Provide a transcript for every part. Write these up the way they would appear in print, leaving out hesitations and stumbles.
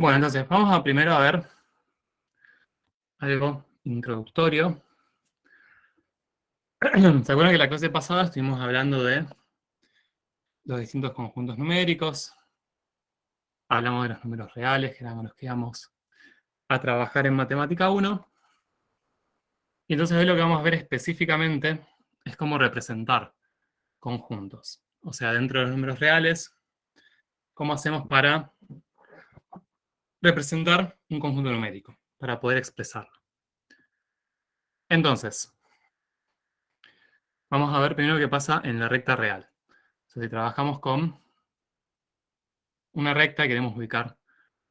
Bueno, entonces vamos a primero a ver algo introductorio. ¿Se acuerdan que la clase pasada estuvimos hablando de los distintos conjuntos numéricos? Hablamos de los números reales, que eran los que íbamos a trabajar en Matemática 1. Y entonces hoy lo que vamos a ver específicamente es cómo representar conjuntos. O sea, dentro de los números reales, cómo hacemos para representar un conjunto numérico, para poder expresarlo. Entonces, vamos a ver primero qué pasa en la recta real. Entonces, si trabajamos con una recta, queremos ubicar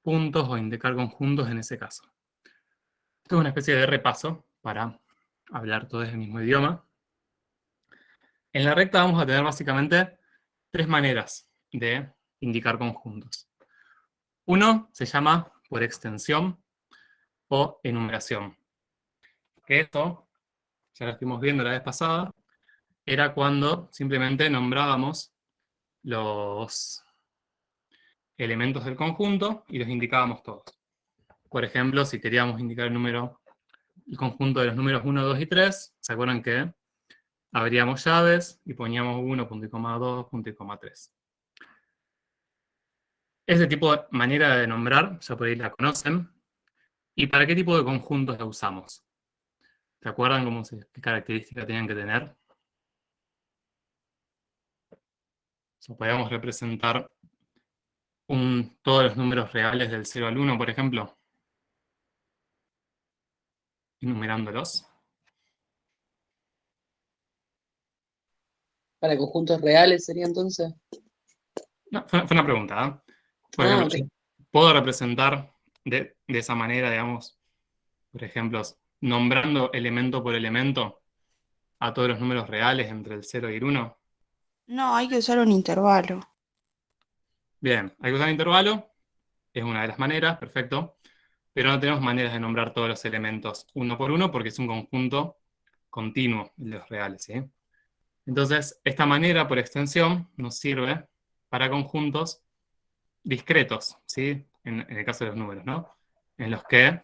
puntos o indicar conjuntos en ese caso. Esto es una especie de repaso para hablar todos el mismo idioma. En la recta vamos a tener básicamente tres maneras de indicar conjuntos. Uno se llama por extensión o enumeración. Que esto, ya lo estuvimos viendo la vez pasada, era cuando simplemente nombrábamos los elementos del conjunto y los indicábamos todos. Por ejemplo, si queríamos indicar el conjunto de los números 1, 2 y 3, ¿se acuerdan que abríamos llaves y poníamos 1, punto y coma 2, punto y coma 3? Ese tipo de manera de nombrar, ya por ahí la conocen. ¿Y para qué tipo de conjuntos la usamos? ¿Se acuerdan qué características tenían que tener? O podíamos representar todos los números reales del 0 al 1, por ejemplo, enumerándolos. Para conjuntos reales sería entonces. No, fue una pregunta, ¿eh? Por ejemplo, Ok. yo puedo representar de esa manera, digamos, por ejemplo, nombrando elemento por elemento a todos los números reales entre el 0 y el 1. No, hay que usar un intervalo. Bien, hay que usar intervalo, es una de las maneras, perfecto, pero no tenemos maneras de nombrar todos los elementos uno por uno porque es un conjunto continuo de los reales, ¿sí? Entonces, esta manera, por extensión, nos sirve para conjuntos discretos, ¿sí? En el caso de los números, ¿no? En los que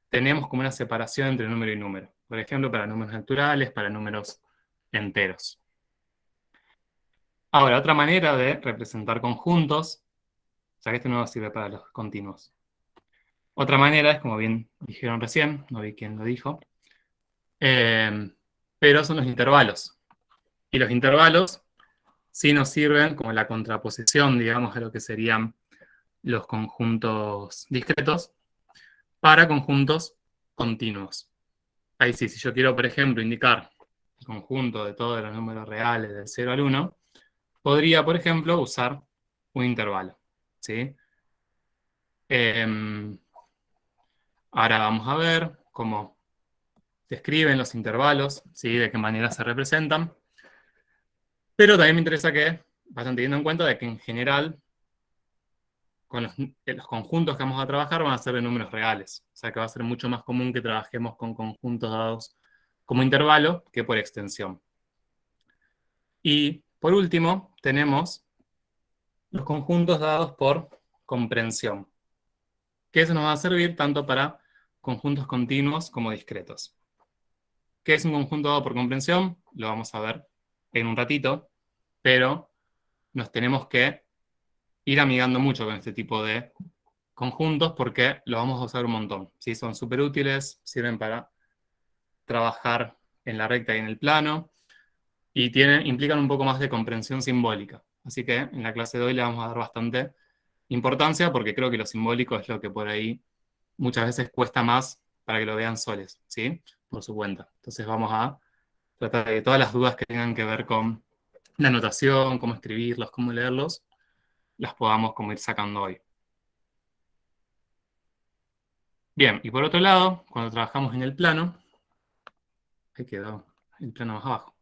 tenemos como una separación entre número y número. Por ejemplo, para números naturales, para números enteros. Ahora, otra manera de representar conjuntos, o sea que este no nos sirve para los continuos. Otra manera es, como bien dijeron recién, no vi quién lo dijo, pero son los intervalos. Y los intervalos sí nos sirven como la contraposición, digamos, a lo que serían los conjuntos discretos para conjuntos continuos. Ahí sí, si yo quiero, por ejemplo, indicar el conjunto de todos los números reales del 0 al 1, podría, por ejemplo, usar un intervalo, ¿sí? Ahora vamos a ver cómo se escriben los intervalos, ¿sí? De qué manera se representan. Pero también me interesa que vayan teniendo en cuenta de que en general con los conjuntos que vamos a trabajar van a ser de números reales. O sea que va a ser mucho más común que trabajemos con conjuntos dados como intervalo que por extensión. Y por último, tenemos los conjuntos dados por comprensión, que eso nos va a servir tanto para conjuntos continuos como discretos. ¿Qué es un conjunto dado por comprensión? Lo vamos a ver en un ratito, pero nos tenemos que ir amigando mucho con este tipo de conjuntos porque los vamos a usar un montón. ¿Sí? Son súper útiles, sirven para trabajar en la recta y en el plano y implican un poco más de comprensión simbólica. Así que en la clase de hoy le vamos a dar bastante importancia porque creo que lo simbólico es lo que por ahí muchas veces cuesta más para que lo vean soles, ¿sí? Por su cuenta. Entonces vamos a tratar de que todas las dudas que tengan que ver con la notación, cómo escribirlos, cómo leerlos, las podamos como ir sacando hoy. Bien, y por otro lado, cuando trabajamos en el plano, ahí quedó el plano más abajo,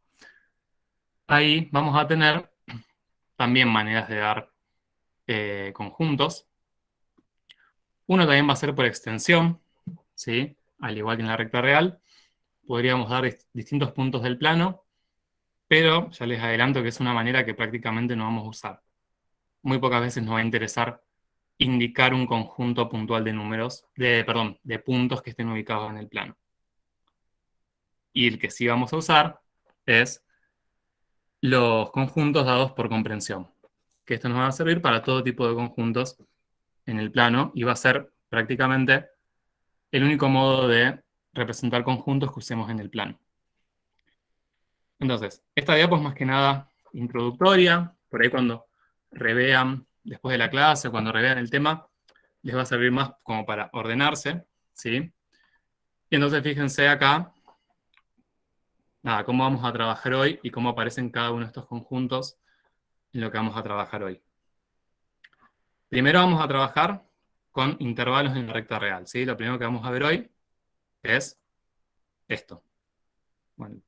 ahí vamos a tener también maneras de dar conjuntos. Uno también va a ser por extensión, ¿sí? Al igual que en la recta real, podríamos dar distintos puntos del plano, pero ya les adelanto que es una manera que prácticamente no vamos a usar. Muy pocas veces nos va a interesar indicar un conjunto puntual de números, de puntos que estén ubicados en el plano. Y el que sí vamos a usar es los conjuntos dados por comprensión, que esto nos va a servir para todo tipo de conjuntos en el plano y va a ser prácticamente el único modo de representar conjuntos que usemos en el plano. Entonces, esta diapo es más que nada introductoria, por ahí cuando revean después de la clase, cuando revean el tema, les va a servir más como para ordenarse, ¿sí? Y entonces fíjense acá, nada, cómo vamos a trabajar hoy y cómo aparecen cada uno de estos conjuntos en lo que vamos a trabajar hoy. Primero vamos a trabajar con intervalos en la recta real, ¿sí? Lo primero que vamos a ver hoy es esto. Bueno.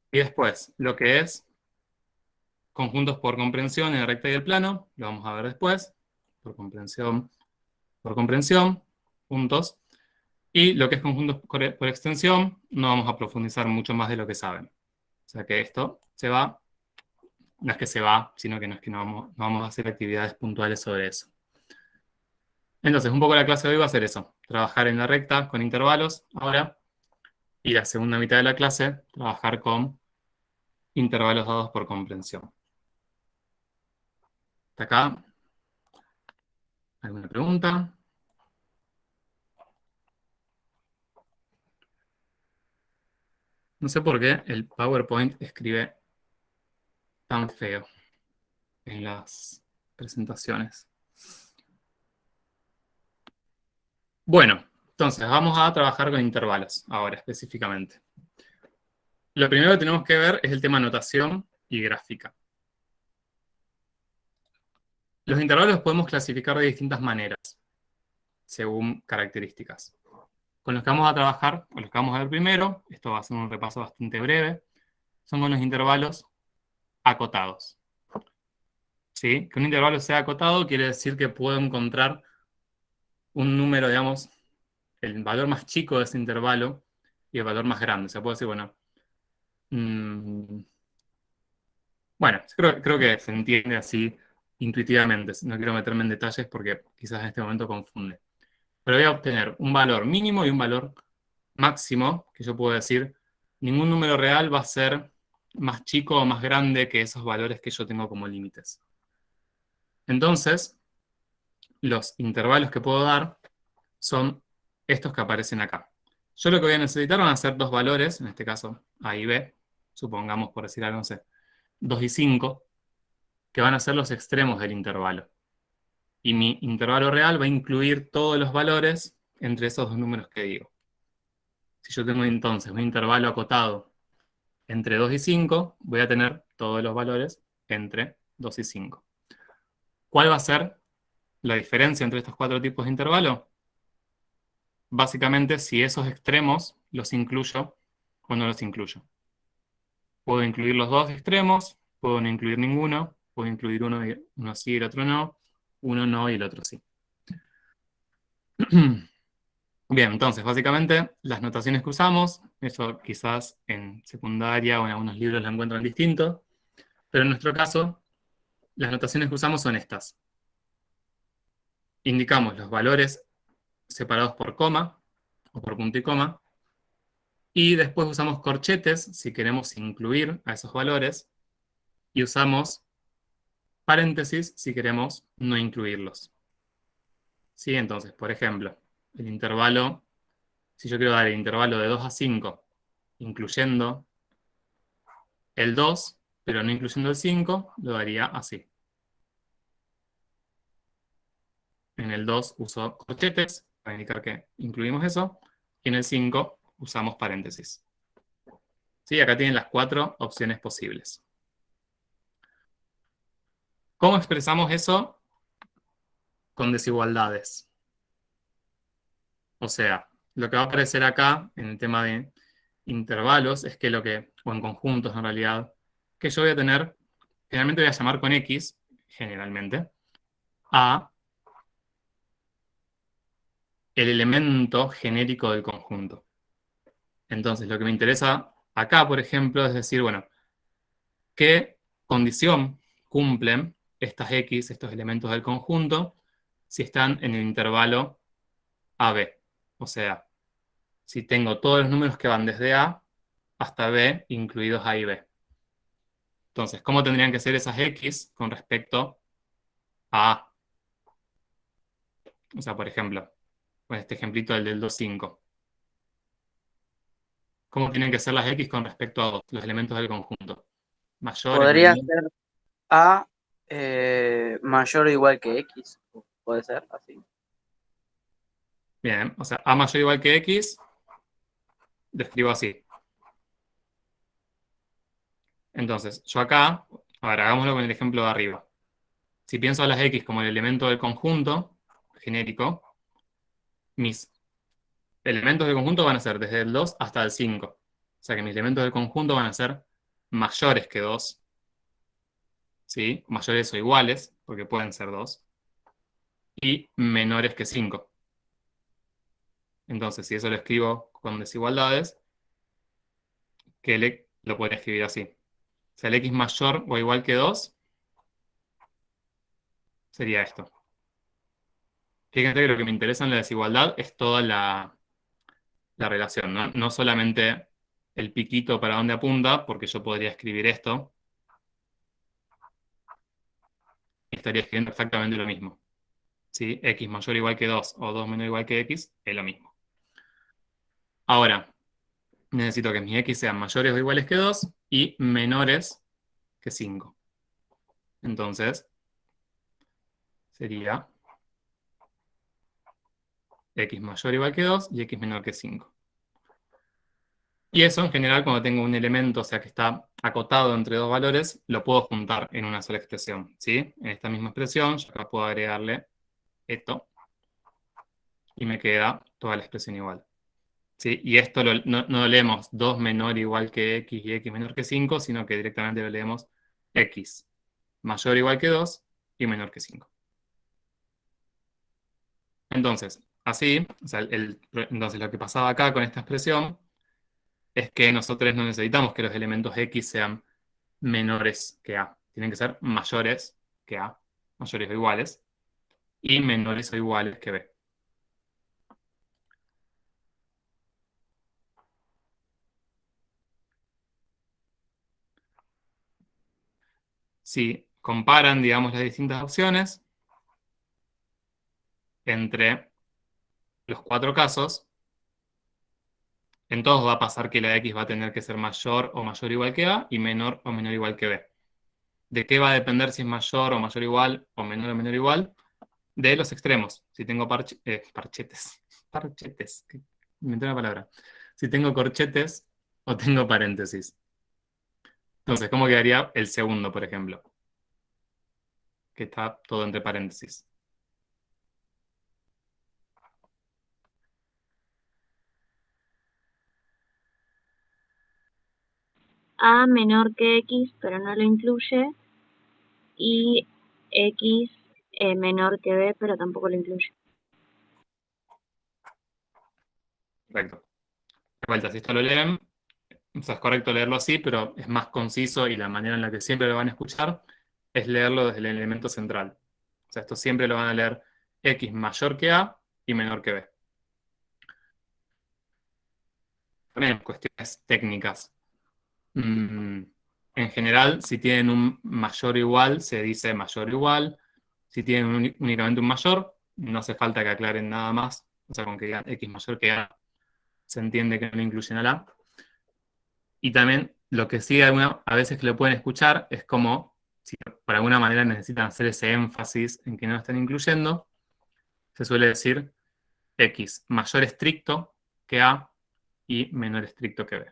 Y después, lo que es conjuntos por comprensión en la recta y el plano, lo vamos a ver después, por comprensión, juntos. Y lo que es conjuntos por extensión, no vamos a profundizar mucho más de lo que saben. O sea que esto se va, no es que se va, sino que no es que no vamos a hacer actividades puntuales sobre eso. Entonces, un poco la clase de hoy va a ser eso, trabajar en la recta con intervalos ahora, y la segunda mitad de la clase, trabajar con intervalos dados por comprensión. ¿Hasta acá? ¿Alguna pregunta? No sé por qué el PowerPoint escribe tan feo en las presentaciones. Bueno, entonces vamos a trabajar con intervalos ahora específicamente. Lo primero que tenemos que ver es el tema notación y gráfica. Los intervalos los podemos clasificar de distintas maneras, según características. Con los que vamos a trabajar, o los que vamos a ver primero, esto va a ser un repaso bastante breve, son con los intervalos acotados. ¿Sí? Que un intervalo sea acotado quiere decir que puedo encontrar un número, digamos, el valor más chico de ese intervalo y el valor más grande. O sea, puedo decir, bueno, bueno, creo que se entiende así intuitivamente. No quiero meterme en detalles porque quizás en este momento confunde. Pero voy a obtener un valor mínimo y un valor máximo, que yo puedo decir, ningún número real va a ser más chico o más grande que esos valores que yo tengo como límites. Entonces, los intervalos que puedo dar son estos que aparecen acá. Yo lo que voy a necesitar van a ser dos valores, en este caso A y B, supongamos por decir algo, no sé, 2 y 5, que van a ser los extremos del intervalo. Y mi intervalo real va a incluir todos los valores entre esos dos números que digo. Si yo tengo entonces un intervalo acotado entre 2 y 5, voy a tener todos los valores entre 2 y 5. ¿Cuál va a ser la diferencia entre estos cuatro tipos de intervalo? Básicamente, si esos extremos los incluyo o no los incluyo. Puedo incluir los dos extremos, puedo no incluir ninguno, puedo incluir uno sí y el otro no, uno no y el otro sí. Bien, entonces, básicamente, las notaciones que usamos, eso quizás en secundaria o en algunos libros lo encuentran distinto, pero en nuestro caso, las notaciones que usamos son estas. Indicamos los valores separados por coma o por punto y coma, y después usamos corchetes si queremos incluir a esos valores, y usamos paréntesis si queremos no incluirlos. ¿Sí? Entonces, por ejemplo, el intervalo, si yo quiero dar el intervalo de 2 a 5, incluyendo el 2, pero no incluyendo el 5, lo daría así. En el 2 uso corchetes para indicar que incluimos eso, y en el 5 usamos paréntesis. ¿Sí? Acá tienen las 4 opciones posibles. ¿Cómo expresamos eso? Con desigualdades. O sea, lo que va a aparecer acá en el tema de intervalos es que o en conjuntos en realidad, que yo voy a tener, generalmente voy a llamar con X, generalmente, a el elemento genérico del conjunto. Entonces, lo que me interesa acá, por ejemplo, es decir, bueno, ¿qué condición cumplen estas X, estos elementos del conjunto, si están en el intervalo AB. O sea, si tengo todos los números que van desde A hasta B, incluidos A y B. Entonces, ¿cómo tendrían que ser esas X con respecto a A? O sea, por ejemplo, con este ejemplito del 2,5. ¿Cómo tienen que ser las X con respecto a los elementos del conjunto? Mayores, Podría menores. ser A mayor o igual que X. Puede ser así. Bien, o sea, A mayor o igual que X, lo escribo así. Entonces, yo acá, ahora hagámoslo con el ejemplo de arriba. Si pienso a las X como el elemento del conjunto genérico, mis elementos del conjunto van a ser desde el 2 hasta el 5. O sea que mis elementos del conjunto van a ser mayores que 2, ¿sí? Mayores o iguales, porque pueden ser 2, y menores que 5. Entonces, si eso lo escribo con desigualdades, que lo podría escribir así. O sea, el X mayor o igual que 2 sería esto. Fíjense que lo que me interesa en la desigualdad es toda la relación, ¿no? No solamente el piquito para dónde apunta, porque yo podría escribir esto y estaría escribiendo exactamente lo mismo. ¿Sí? X mayor o igual que 2 o 2 menor o igual que X es lo mismo. Ahora, necesito que mis X sean mayores o iguales que 2 y menores que 5. Entonces, sería X mayor o igual que 2 y X menor que 5. Y eso, en general, cuando tengo un elemento, o sea, que está acotado entre dos valores, lo puedo juntar en una sola expresión, ¿sí? En esta misma expresión, yo acá puedo agregarle esto y me queda toda la expresión igual, ¿sí? Y esto no lo leemos 2 menor o igual que X y X menor que 5, sino que directamente lo leemos X mayor o igual que 2 y menor que 5. Entonces, así, o sea, entonces lo que pasaba acá con esta expresión es que nosotros no necesitamos que los elementos X sean menores que A. Tienen que ser mayores que A, mayores o iguales, y menores o iguales que B. Si comparan, digamos, las distintas opciones entre los cuatro casos, en todos va a pasar que la X va a tener que ser mayor o mayor o igual que A y menor o menor o igual que B. ¿De qué va a depender si es mayor o mayor o igual o menor o igual? De los extremos. Si tengo parchetes. Parchetes. Inventé una palabra. Si tengo corchetes o tengo paréntesis. Entonces, ¿cómo quedaría el segundo, por ejemplo? Que está todo entre paréntesis. A menor que X, pero no lo incluye, y X menor que B, pero tampoco lo incluye. Correcto. De vuelta, si esto lo leen, o sea, es correcto leerlo así, pero es más conciso y la manera en la que siempre lo van a escuchar es leerlo desde el elemento central. O sea, esto siempre lo van a leer X mayor que A y menor que B. También cuestiones técnicas. En general, si tienen un mayor o igual, se dice mayor o igual. Si tienen únicamente un mayor, no hace falta que aclaren nada más. O sea, con que digan X mayor que A, se entiende que no incluyen a la. Y también lo que sí a veces que lo pueden escuchar es como, si por alguna manera necesitan hacer ese énfasis en que no lo están incluyendo, se suele decir X mayor estricto que A y menor estricto que B.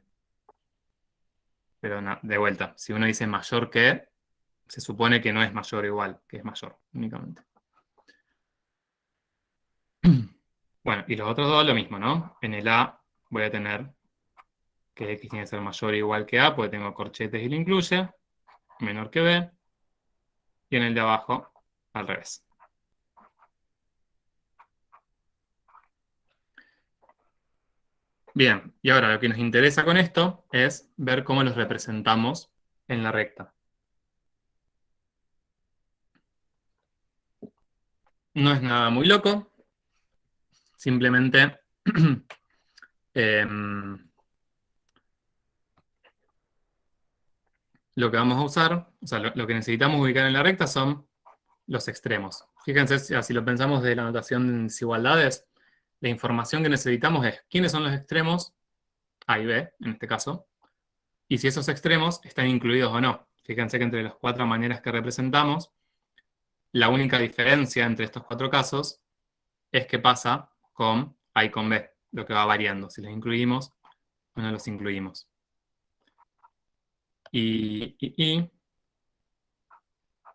Pero no, de vuelta, si uno dice mayor que, se supone que no es mayor o igual, que es mayor únicamente. Bueno, y los otros dos lo mismo, ¿no? En el A voy a tener que X tiene que ser mayor o igual que A, porque tengo corchetes y lo incluye, menor que B, y en el de abajo, al revés. Bien, y ahora lo que nos interesa con esto es ver cómo los representamos en la recta. no es nada muy loco. Simplemente lo que vamos a usar, o sea, lo que necesitamos ubicar en la recta son los extremos. Fíjense, si lo pensamos de la notación de desigualdades, la información que necesitamos es quiénes son los extremos, A y B, en este caso, y si esos extremos están incluidos o no. Fíjense que entre las 4 maneras que representamos, la única diferencia entre estos 4 casos es qué pasa con A y con B, lo que va variando, si los incluimos o no los incluimos. Y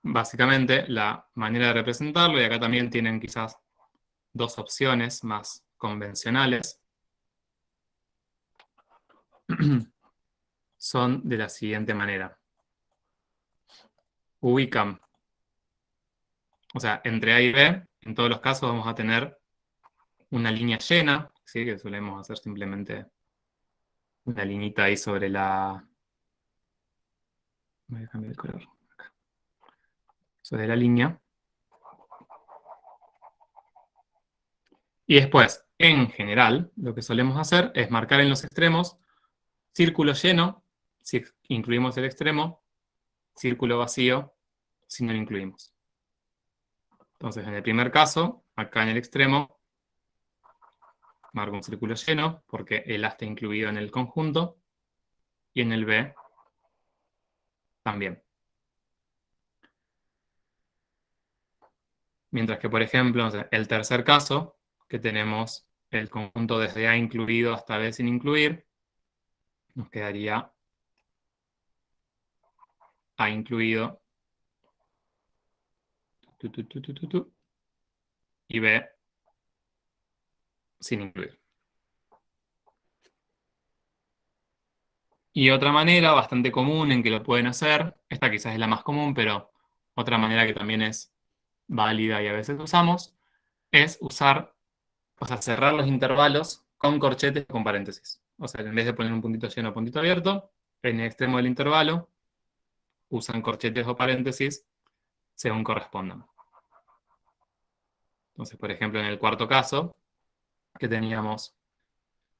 básicamente la manera de representarlo, y acá también tienen quizás 2 opciones más convencionales, son de la siguiente manera. Ubican, o sea, entre A y B, en todos los casos vamos a tener una línea llena, ¿sí? Que solemos hacer simplemente una liñita ahí sobre la... Voy a cambiar el color. Acá. Sobre la línea. Y después, en general, lo que solemos hacer es marcar en los extremos círculo lleno, si incluimos el extremo, círculo vacío, si no lo incluimos. Entonces, en el primer caso, acá en el extremo, marco un círculo lleno, porque el A está incluido en el conjunto, y en el B también. Mientras que, por ejemplo, el tercer caso, que tenemos el conjunto desde A incluido hasta B sin incluir, nos quedaría A incluido y B sin incluir. Y otra manera bastante común en que lo pueden hacer, esta quizás es la más común, pero otra manera que también es válida y a veces usamos, es usar, o sea, cerrar los intervalos con corchetes o con paréntesis. O sea, en vez de poner un puntito lleno o puntito abierto, en el extremo del intervalo usan corchetes o paréntesis según correspondan. Entonces, por ejemplo, en el cuarto caso, que teníamos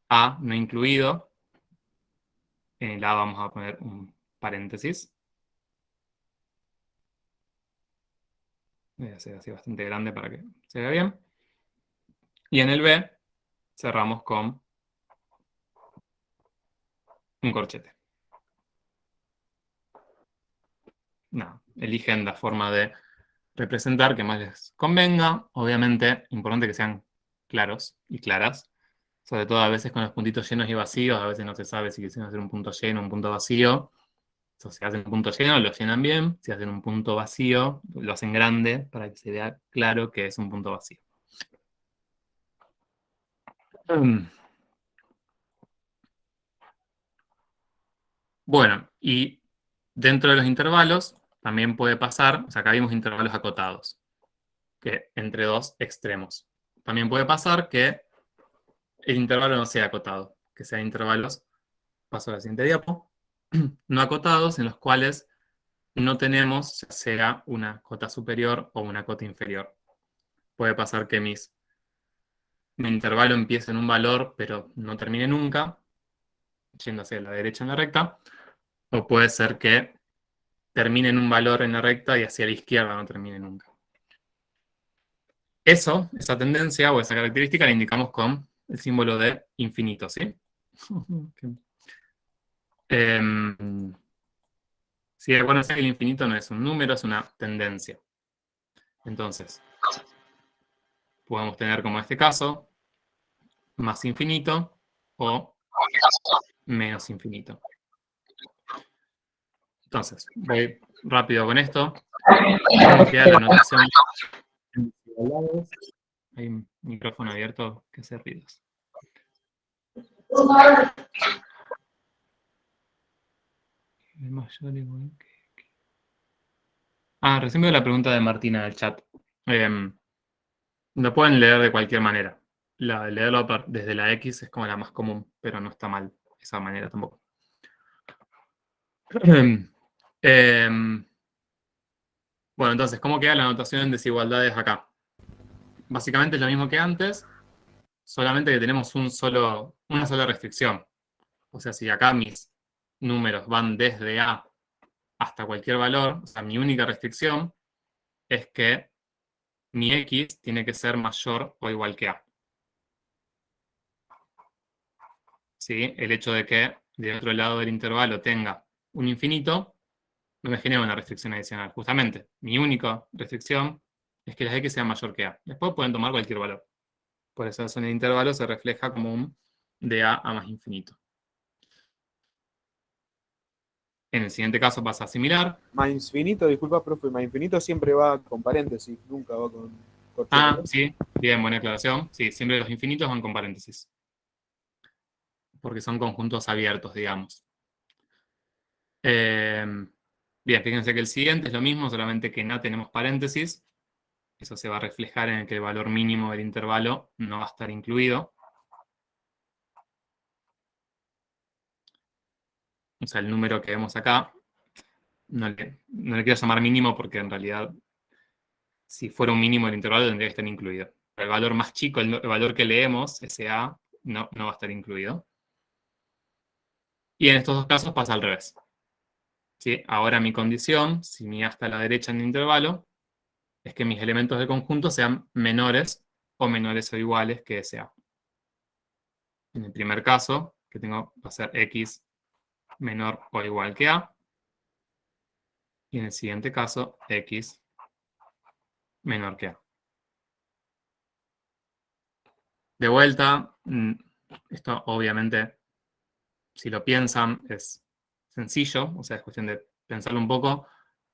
A no incluido, en el A vamos a poner un paréntesis. Voy a hacer así bastante grande para que se vea bien. Y en el B cerramos con un corchete. No, eligen la forma de representar que más les convenga. Obviamente, importante que sean claros y claras. Sobre todo a veces con los puntitos llenos y vacíos, a veces no se sabe si quieren hacer un punto lleno o un punto vacío. Entonces, si hacen un punto lleno, lo llenan bien. Si hacen un punto vacío, lo hacen grande para que se vea claro que es un punto vacío. Bueno, y dentro de los intervalos también puede pasar, o sea, acá vimos intervalos acotados, que entre 2 extremos. También puede pasar que el intervalo no sea acotado, que sean intervalos, paso a la siguiente diapo, no acotados, en los cuales no tenemos ya sea una cota superior o una cota inferior. Puede pasar que mi intervalo empiece en un valor, pero no termine nunca, yendo hacia la derecha en la recta, o puede ser que termine en un valor en la recta y hacia la izquierda no termine nunca. Esa tendencia o esa característica la indicamos con el símbolo de infinito, ¿sí? Sí, recuerden que el infinito no es un número, es una tendencia. Entonces, podemos tener como este caso, más infinito o menos infinito. Entonces, voy rápido con esto. Queda la notación. Hay un micrófono abierto que hace ruidos. Recién veo la pregunta de Martina del chat. Lo pueden leer de cualquier manera. Leerlo desde la X es como la más común, pero no está mal esa manera tampoco. Bueno, entonces, ¿cómo queda la notación en desigualdades acá? básicamente es lo mismo que antes, solamente que tenemos una sola restricción. O sea, si acá mis números van desde A hasta cualquier valor, o sea, mi única restricción es que mi X tiene que ser mayor o igual que A. ¿Sí? El hecho de que del otro lado del intervalo tenga un infinito no me genera una restricción adicional. Justamente, mi única restricción es que las X sean mayor que A. Después pueden tomar cualquier valor. Por eso en el intervalo se refleja como un de A más infinito. En el siguiente caso pasa a similar. Más infinito, disculpa, profe, más infinito siempre va con paréntesis, nunca va con corchete. Sí, bien, buena aclaración. Sí, siempre los infinitos van con paréntesis. Porque son conjuntos abiertos, digamos. Bien, fíjense que el siguiente es lo mismo, solamente que en A tenemos paréntesis. Eso se va a reflejar en que el valor mínimo del intervalo no va a estar incluido. O sea, el número que vemos acá, no le quiero llamar mínimo porque en realidad, si fuera un mínimo el intervalo, tendría que estar incluido. El valor más chico, el valor que leemos, ese A, no va a estar incluido. Y en estos dos casos pasa al revés. ¿Sí? Ahora mi condición, si mi A está a la derecha en el intervalo, es que mis elementos del conjunto sean menores o iguales que ese A. En el primer caso, que tengo, va a ser X menor o igual que A. Y en el siguiente caso, X menor que A. De vuelta, esto obviamente, si lo piensan, es sencillo, o sea, es cuestión de pensarlo un poco.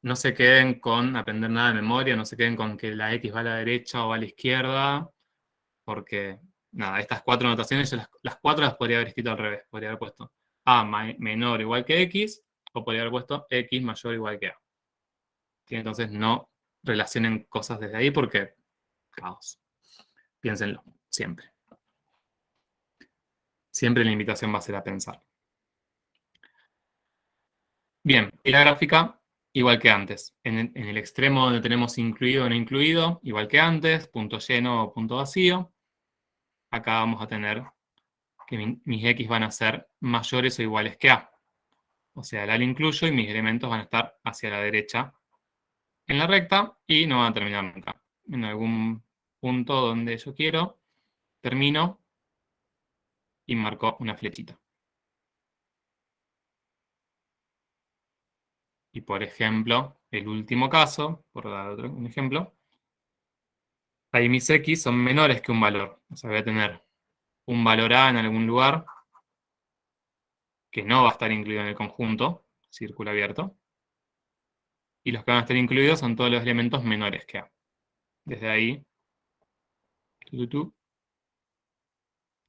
No se queden con aprender nada de memoria, no se queden con que la X va a la derecha o va a la izquierda, porque, nada, estas cuatro notaciones, yo las cuatro las podría haber escrito al revés. Podría haber puesto A menor o igual que X, o podría haber puesto X mayor o igual que A. ¿Sí? Entonces no relacionen cosas desde ahí porque caos. Piénsenlo, siempre. Siempre la invitación va a ser a pensar. Bien, y la gráfica, igual que antes. En el extremo donde tenemos incluido o no incluido, igual que antes, punto lleno o punto vacío. Acá vamos a tener que mis X van a ser mayores o iguales que A. O sea, el A lo incluyo y mis elementos van a estar hacia la derecha en la recta y no van a terminar nunca. En algún punto donde yo quiero, termino y marco una flechita. Y por ejemplo, el último caso, por dar un ejemplo, ahí mis X son menores que un valor. O sea, voy a tener un valor A en algún lugar que no va a estar incluido en el conjunto, círculo abierto. Y los que van a estar incluidos son todos los elementos menores que A. Desde ahí,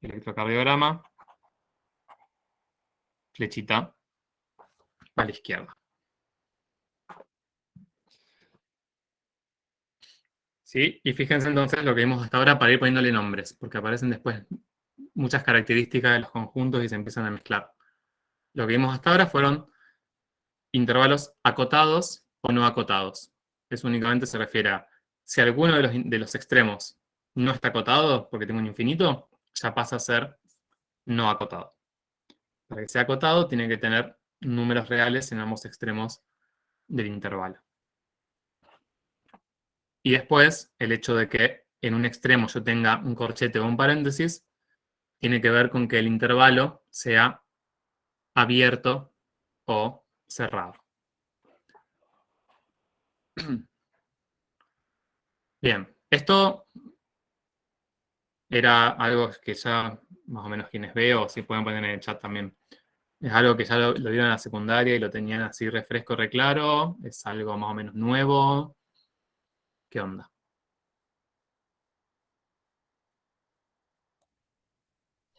electrocardiograma, flechita a la izquierda. ¿Sí? Y fíjense entonces lo que vimos hasta ahora para ir poniéndole nombres, porque aparecen después muchas características de los conjuntos y se empiezan a mezclar. Lo que vimos hasta ahora fueron intervalos acotados o no acotados. Eso únicamente se refiere a si alguno de los extremos no está acotado, porque tengo un infinito, ya pasa a ser no acotado. Para que sea acotado, tiene que tener números reales en ambos extremos del intervalo. Y después, el hecho de que en un extremo yo tenga un corchete o un paréntesis, tiene que ver con que el intervalo sea abierto o cerrado. Bien, esto era algo que ya más o menos quienes veo, o si pueden poner en el chat también. Es algo que ya lo vieron en la secundaria y lo tenían así refresco, reclaro. Es algo más o menos nuevo. ¿Qué onda?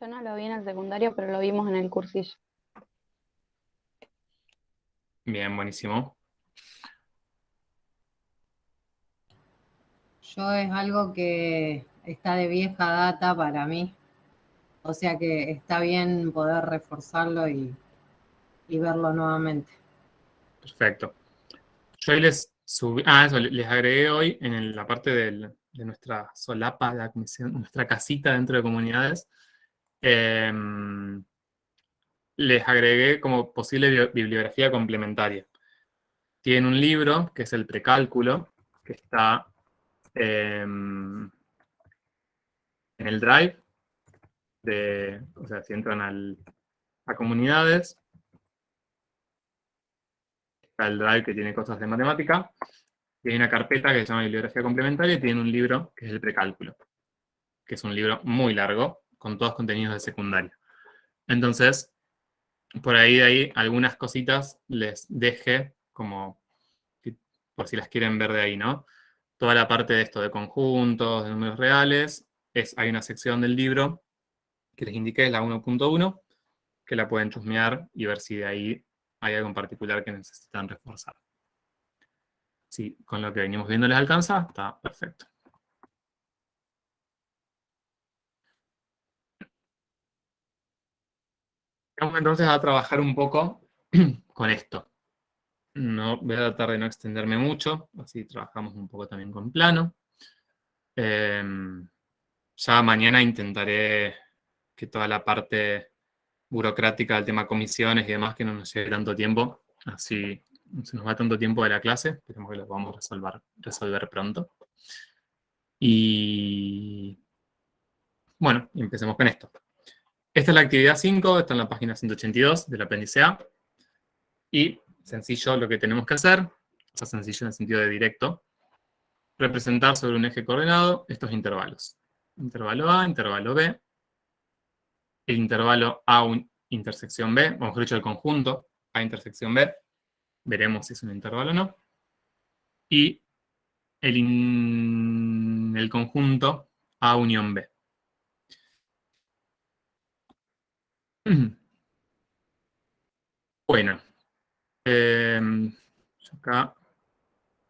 Yo no lo vi en el secundario, pero lo vimos en el cursillo. Bien, buenísimo. Yo es algo que está de vieja data para mí, o sea que está bien poder reforzarlo y verlo nuevamente. Perfecto. Yo ahí les subí, eso les agregué hoy en la parte del de nuestra solapa, la comisión, nuestra casita dentro de comunidades, les agregué como posible bibliografía complementaria. Tiene un libro, que es el precálculo, que está en el Drive, o sea, si entran a comunidades, está el Drive que tiene cosas de matemática, y hay una carpeta que se llama bibliografía complementaria y tiene un libro que es el precálculo, que es un libro muy largo, con todos contenidos de secundaria. Entonces, por ahí de ahí algunas cositas les dejé como, por si las quieren ver de ahí, ¿no? Toda la parte de esto de conjuntos, de números reales, hay una sección del libro que les indiqué, es la 1.1, que la pueden chusmear y ver si de ahí hay algo en particular que necesitan reforzar. Si con lo que venimos viendo les alcanza, está perfecto. Vamos entonces a trabajar un poco con esto. No, voy a tratar de no extenderme mucho, así trabajamos un poco también con plano. Ya mañana intentaré que toda la parte burocrática del tema comisiones y demás, que no nos lleve tanto tiempo, así no se nos va tanto tiempo de la clase, esperemos que lo podamos resolver pronto. Y bueno, empecemos con esto. Esta es la actividad 5, está en la página 182 del apéndice A. Y sencillo lo que tenemos que hacer, o sea, sencillo en el sentido de directo, representar sobre un eje coordenado estos intervalos. Intervalo A, intervalo B, el intervalo A intersección B, o mejor dicho, el conjunto A intersección B, veremos si es un intervalo o no, y el conjunto A unión B. Bueno, yo acá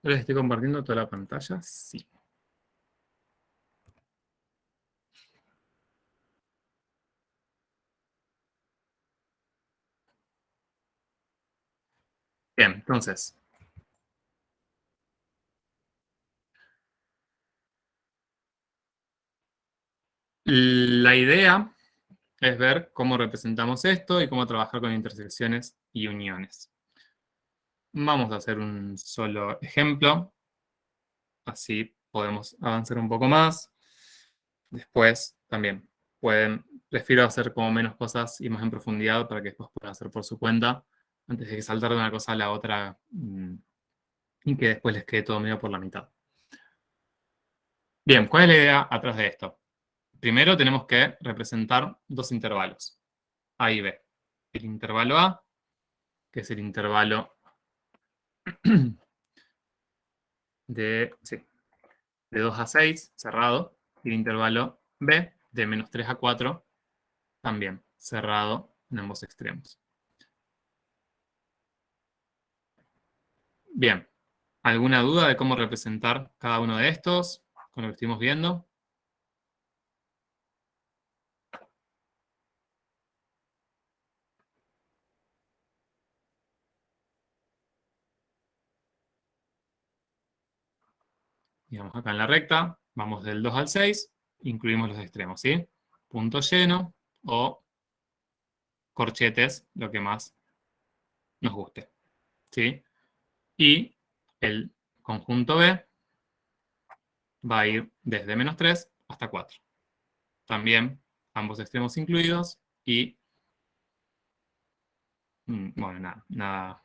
les estoy compartiendo toda la pantalla, sí. Bien, entonces, la idea es ver cómo representamos esto y cómo trabajar con intersecciones y uniones. Vamos a hacer un solo ejemplo, así podemos avanzar un poco más. Después también prefiero hacer como menos cosas y más en profundidad para que después puedan hacer por su cuenta, antes de que saltar de una cosa a la otra y que después les quede todo medio por la mitad. Bien, ¿cuál es la idea atrás de esto? Primero tenemos que representar dos intervalos, A y B. El intervalo A, que es el intervalo de 2 a 6, cerrado, y el intervalo B, de menos 3 a 4, también cerrado en ambos extremos. Bien, ¿alguna duda de cómo representar cada uno de estos con lo que estuvimos viendo? Digamos acá en la recta, vamos del 2 al 6, incluimos los extremos, ¿sí? Punto lleno o corchetes, lo que más nos guste, ¿sí? Y el conjunto B va a ir desde menos 3 hasta 4. También ambos extremos incluidos y, bueno, nada,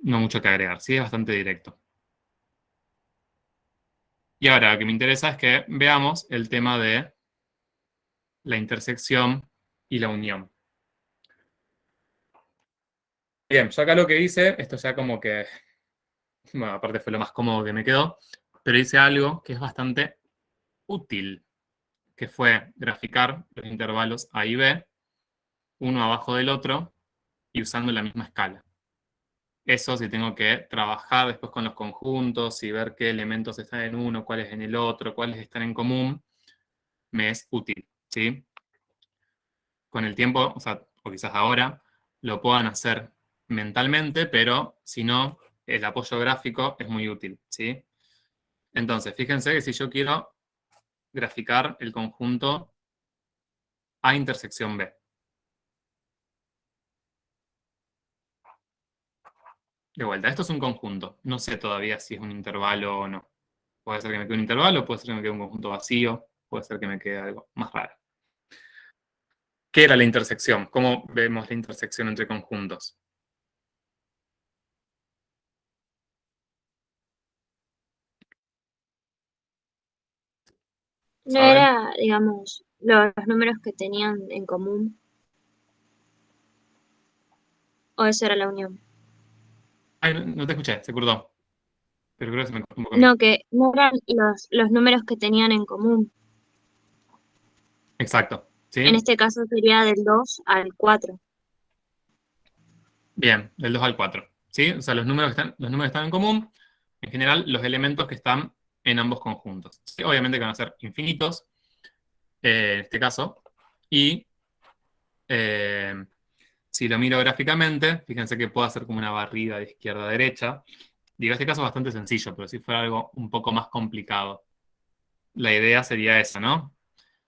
no mucho que agregar, ¿sí? Es bastante directo. Y ahora lo que me interesa es que veamos el tema de la intersección y la unión. Bien, yo acá lo que hice, esto ya como que, bueno, aparte fue lo más cómodo que me quedó, pero hice algo que es bastante útil, que fue graficar los intervalos A y B, uno abajo del otro, y usando la misma escala. Eso si tengo que trabajar después con los conjuntos y ver qué elementos están en uno, cuáles en el otro, cuáles están en común, me es útil, ¿sí? Con el tiempo, o quizás ahora, lo puedan hacer mentalmente, pero si no, el apoyo gráfico es muy útil, ¿sí? Entonces, fíjense que si yo quiero graficar el conjunto A intersección B. De vuelta, esto es un conjunto. No sé todavía si es un intervalo o no. Puede ser que me quede un intervalo, puede ser que me quede un conjunto vacío, puede ser que me quede algo más raro. ¿Qué era la intersección? ¿Cómo vemos la intersección entre conjuntos? No ¿Saben? era, digamos, los números que tenían en común. O eso era la unión. Ay, no te escuché, se cortó. Pero creo que se me cortó un poco a mí. No, que no eran los números que tenían en común. Exacto. ¿Sí? En este caso sería del 2 al 4. Bien, del 2 al 4. ¿Sí? O sea, los números que están en común, en general, los elementos que están en ambos conjuntos. ¿Sí? Obviamente que van a ser infinitos, en este caso. Y eh, si lo miro gráficamente, fíjense que puedo hacer como una barrida de izquierda a derecha. Digo, este caso es bastante sencillo, pero si fuera algo un poco más complicado, la idea sería esa, ¿no?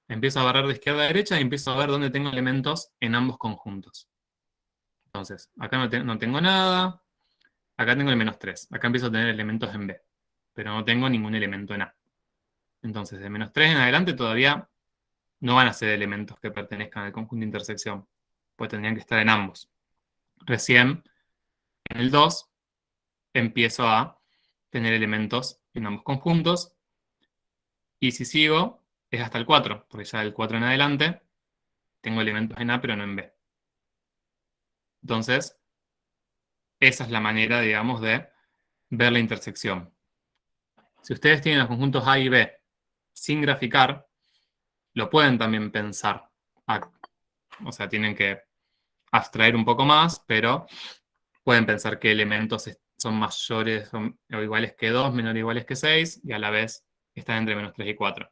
Empiezo a barrer de izquierda a derecha y empiezo a ver dónde tengo elementos en ambos conjuntos. Entonces, acá no tengo nada, acá tengo el -3, acá empiezo a tener elementos en B, pero no tengo ningún elemento en A. Entonces, de -3 en adelante todavía no van a ser elementos que pertenezcan al conjunto de intersección, pues tendrían que estar en ambos. Recién, en el 2, empiezo a tener elementos en ambos conjuntos, y si sigo, es hasta el 4, porque ya del 4 en adelante tengo elementos en A, pero no en B. Entonces, esa es la manera, digamos, de ver la intersección. Si ustedes tienen los conjuntos A y B sin graficar, lo pueden también pensar. O sea, tienen que abstraer un poco más, pero pueden pensar qué elementos son mayores o iguales que 2, menores o iguales que 6, y a la vez están entre -3 y 4.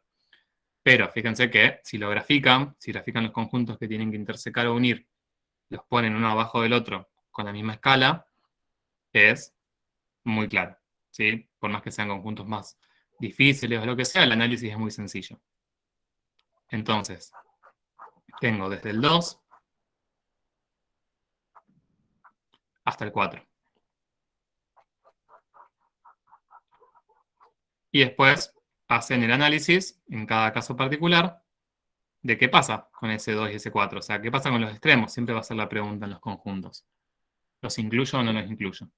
Pero fíjense que si lo grafican, si grafican los conjuntos que tienen que intersecar o unir, los ponen uno abajo del otro con la misma escala, es muy claro. ¿Sí? Por más que sean conjuntos más difíciles o lo que sea, el análisis es muy sencillo. Entonces, tengo desde el 2 hasta el 4. Y después hacen el análisis, en cada caso particular, de qué pasa con ese 2 y ese 4. O sea, qué pasa con los extremos. Siempre va a ser la pregunta en los conjuntos. ¿Los incluyo o no los incluyo?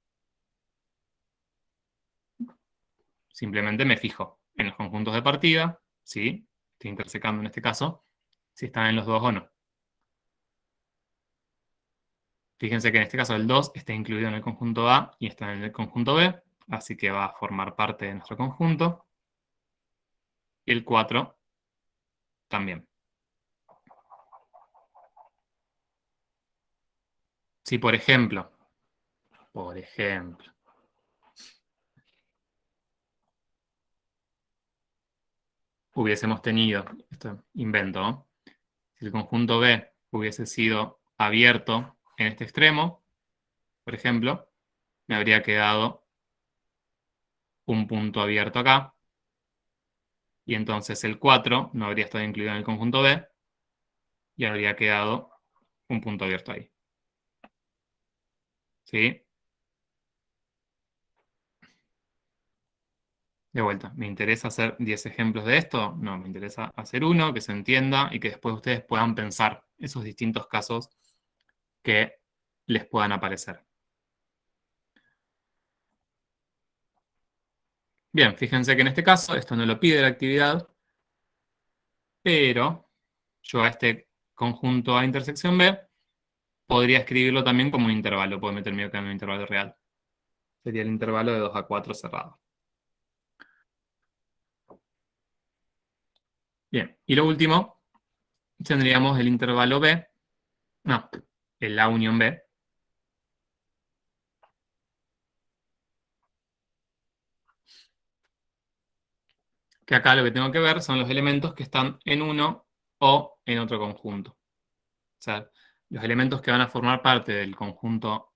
Simplemente me fijo en los conjuntos de partida, ¿sí? Estoy intersecando en este caso, si están en los dos o no. Fíjense que en este caso el 2 está incluido en el conjunto A y está en el conjunto B, así que va a formar parte de nuestro conjunto. Y el 4 también. Si por ejemplo, hubiésemos tenido, esto invento, ¿no? Si el conjunto B hubiese sido abierto en este extremo, por ejemplo, me habría quedado un punto abierto acá, y entonces el 4 no habría estado incluido en el conjunto B, y habría quedado un punto abierto ahí. ¿Sí? De vuelta, ¿me interesa hacer 10 ejemplos de esto? No, me interesa hacer uno, que se entienda y que después ustedes puedan pensar esos distintos casos que les puedan aparecer. Bien, fíjense que en este caso esto no lo pide la actividad, pero yo a este conjunto A intersección B podría escribirlo también como un intervalo, puedo meterme acá en un intervalo real. Sería el intervalo de 2 a 4 cerrado. Bien, y lo último, tendríamos el intervalo B, no, el A unión B, que acá lo que tengo que ver son los elementos que están en uno o en otro conjunto. O sea, los elementos que van a formar parte del conjunto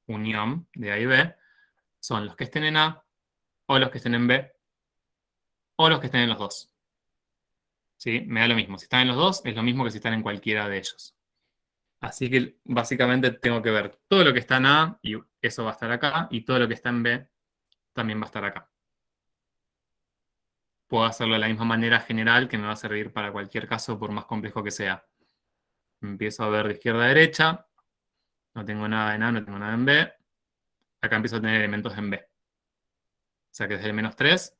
unión de A y B son los que estén en A o los que estén en B o los que estén en los dos. ¿Sí? Me da lo mismo. Si están en los dos, es lo mismo que si están en cualquiera de ellos. Así que básicamente tengo que ver todo lo que está en A, y eso va a estar acá, y todo lo que está en B también va a estar acá. Puedo hacerlo de la misma manera general que me va a servir para cualquier caso, por más complejo que sea. Empiezo a ver de izquierda a derecha. No tengo nada en A, no tengo nada en B. Acá empiezo a tener elementos en B. O sea que desde el -3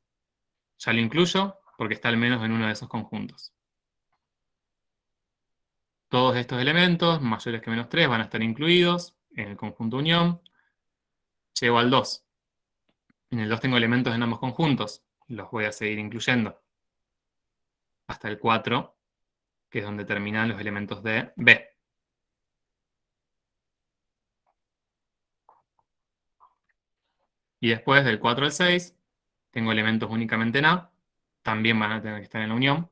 ya lo incluyo porque está al menos en uno de esos conjuntos. Todos estos elementos, mayores que -3, van a estar incluidos en el conjunto unión. Llego al 2. En el 2 tengo elementos en ambos conjuntos. Los voy a seguir incluyendo. Hasta el 4, que es donde terminan los elementos de B. Y después del 4 al 6, tengo elementos únicamente en A. También van a tener que estar en la unión,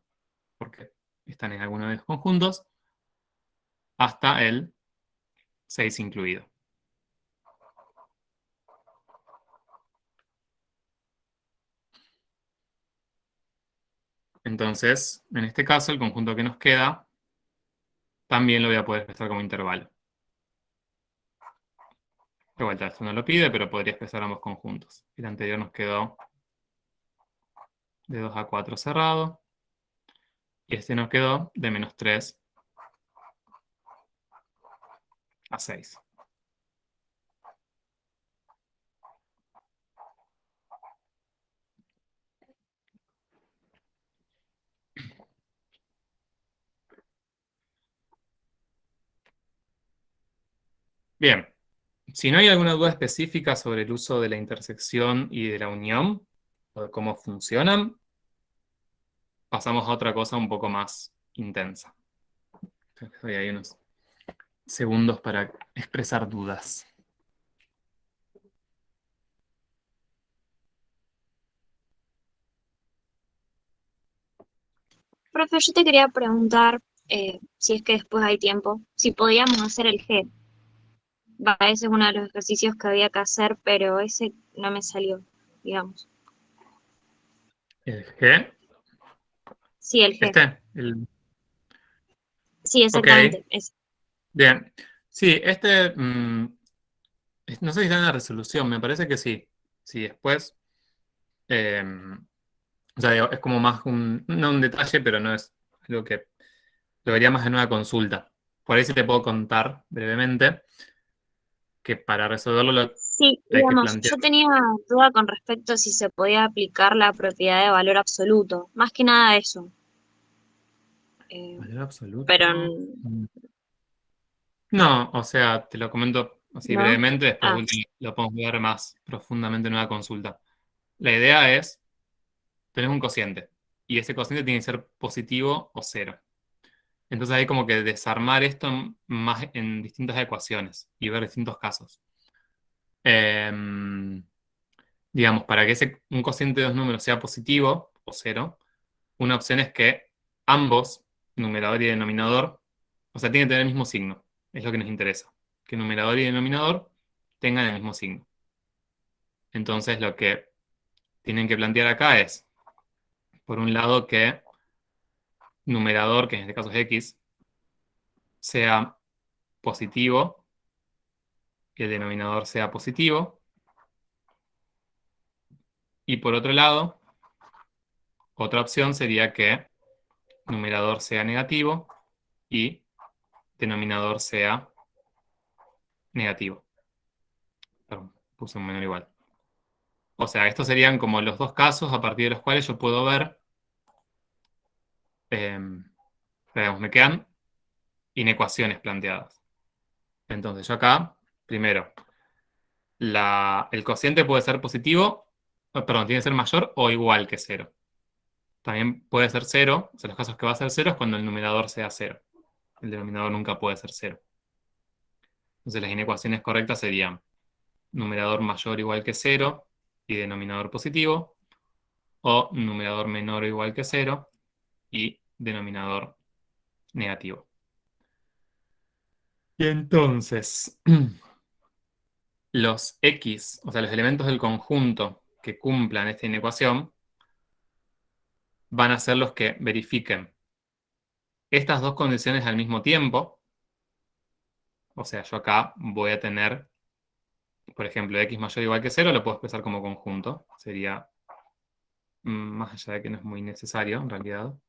porque están en alguno de los conjuntos. Hasta el 6 incluido. Entonces, en este caso, el conjunto que nos queda también lo voy a poder expresar como intervalo. De vuelta, esto no lo pide, pero podría expresar ambos conjuntos. El anterior nos quedó de 2 a 4 cerrado. Y este nos quedó de -3 a 6. Bien. Si no hay alguna duda específica sobre el uso de la intersección y de la unión, o de cómo funcionan, pasamos a otra cosa un poco más intensa. Les doy ahí unos segundos para expresar dudas. Profe, yo te quería preguntar, si es que después hay tiempo, si podíamos hacer el G. Va, ese es uno de los ejercicios que había que hacer, pero ese no me salió, digamos. ¿El G? Sí, el G. Sí, Ok, exactamente. Ese. bien. Sí, no sé si está en la resolución, me parece que sí. Sí, después, o sea, digo, es como más no un detalle, pero no es algo que lo vería más en una consulta. Por ahí sí te puedo contar brevemente que para resolverlo Sí, hay que digamos, plantear. yo tenía duda con respecto a si se podía aplicar la propiedad de valor absoluto. Más que nada eso. ¿Valor absoluto? Pero No, o sea, te lo comento así no. brevemente, después Ah, último lo podemos ver más profundamente en una consulta. La idea es, tenés un cociente, y ese cociente tiene que ser positivo o cero. Entonces hay como que desarmar esto más en distintas ecuaciones y ver distintos casos. Digamos, para que un cociente de dos números sea positivo o cero, una opción es que ambos, numerador y denominador, o sea, tienen que tener el mismo signo. Es lo que nos interesa. Que numerador y denominador tengan el mismo signo. Entonces, lo que tienen que plantear acá es, por un lado, que numerador, que en este caso es x, sea positivo y el denominador sea positivo. Y por otro lado, otra opción sería que numerador sea negativo y denominador sea negativo. Perdón, puse un menor igual. O sea, estos serían como los dos casos a partir de los cuales yo puedo ver, digamos, me quedan inecuaciones planteadas. Entonces yo acá, primero, el cociente puede ser positivo, perdón, tiene que ser mayor o igual que 0. También puede ser 0, o sea, los casos que va a ser 0 es cuando el numerador sea 0. El denominador nunca puede ser 0. Entonces las inecuaciones correctas serían numerador mayor o igual que 0 y denominador positivo, o numerador menor o igual que 0 y denominador negativo. Y entonces, los x, o sea, los elementos del conjunto que cumplan esta inecuación, van a ser los que verifiquen estas dos condiciones al mismo tiempo. O sea, yo acá voy a tener, por ejemplo, x mayor o igual que 0, lo puedo expresar como conjunto. Sería, más allá de que no es muy necesario, en realidad. O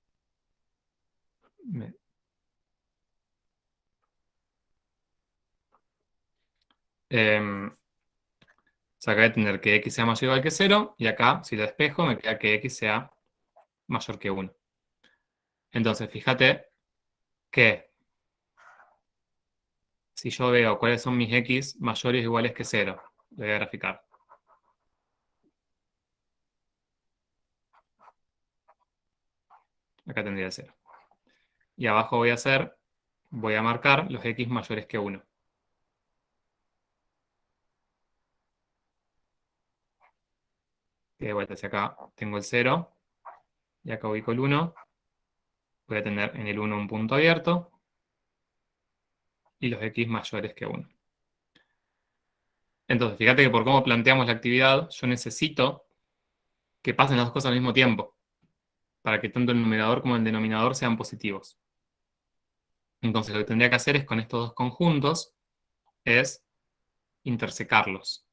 sea, acá voy a tener que x sea mayor o igual que 0, y acá, si lo despejo, me queda que x sea mayor que 1. Entonces, fíjate que si yo veo cuáles son mis x mayores o iguales que 0, lo voy a graficar. Acá tendría 0. Y abajo voy a marcar los x mayores que 1. Y de vuelta hacia acá tengo el 0, y acá ubico el 1. Voy a tener en el 1 un punto abierto, y los x mayores que 1. Entonces, fíjate que por cómo planteamos la actividad, yo necesito que pasen las dos cosas al mismo tiempo, para que tanto el numerador como el denominador sean positivos. Entonces, lo que tendría que hacer es con estos dos conjuntos, es intersecarlos.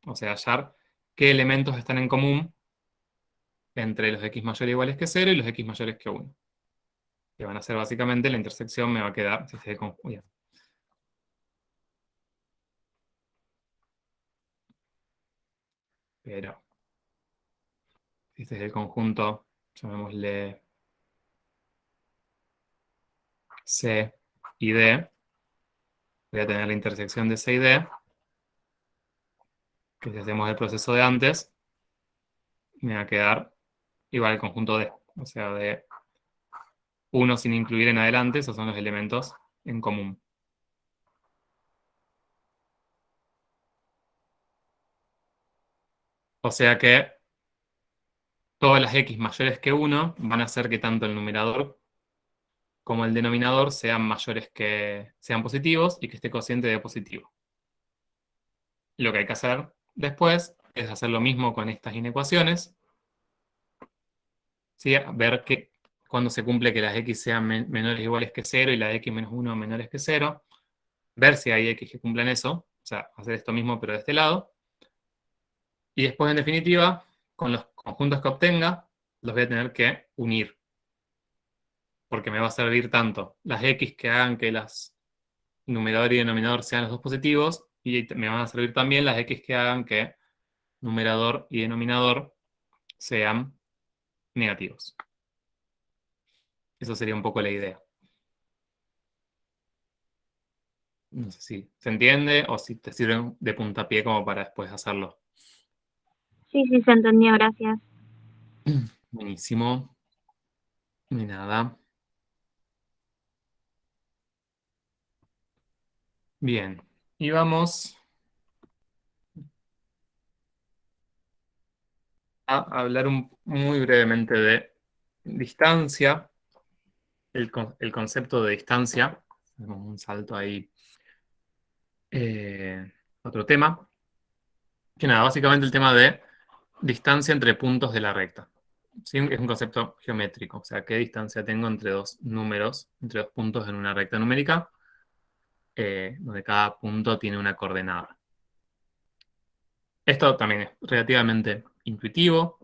O sea, hallar qué elementos están en común entre los x mayores o iguales que 0 y los x mayores que 1. Que van a ser básicamente, la intersección me va a quedar, si este conjunto. Pero, si este es el conjunto, llamémosle C y D, voy a tener la intersección de C y D, que si hacemos el proceso de antes, me va a quedar igual el conjunto D. O sea, de 1 sin incluir en adelante, esos son los elementos en común. O sea que todas las x mayores que 1 van a hacer que tanto el numerador como el denominador sean sean positivos y que este cociente dé positivo. Lo que hay que hacer después es hacer lo mismo con estas inecuaciones. ¿Sí? Ver que cuando se cumple que las x sean menores o iguales que 0 y las x menos 1 menores que 0. Ver si hay x que cumplan eso. O sea, hacer esto mismo pero de este lado. Y después, en definitiva, con los conjuntos que obtenga, los voy a tener que unir. Porque me va a servir tanto las x que hagan que las numerador y denominador sean los dos positivos, y me van a servir también las x que hagan que numerador y denominador sean negativos. Eso sería un poco la idea. No sé si se entiende o si te sirven de puntapié como para después hacerlo. Sí, sí, se entendió, gracias. Buenísimo. Ni nada. Bien. Y vamos a hablar muy brevemente de distancia. El concepto de distancia. Hacemos un salto ahí. Otro tema. Que nada, básicamente el tema de distancia entre puntos de la recta. ¿Sí? Es un concepto geométrico, o sea, qué distancia tengo entre dos números, entre dos puntos en una recta numérica, donde cada punto tiene una coordenada. Esto también es relativamente intuitivo.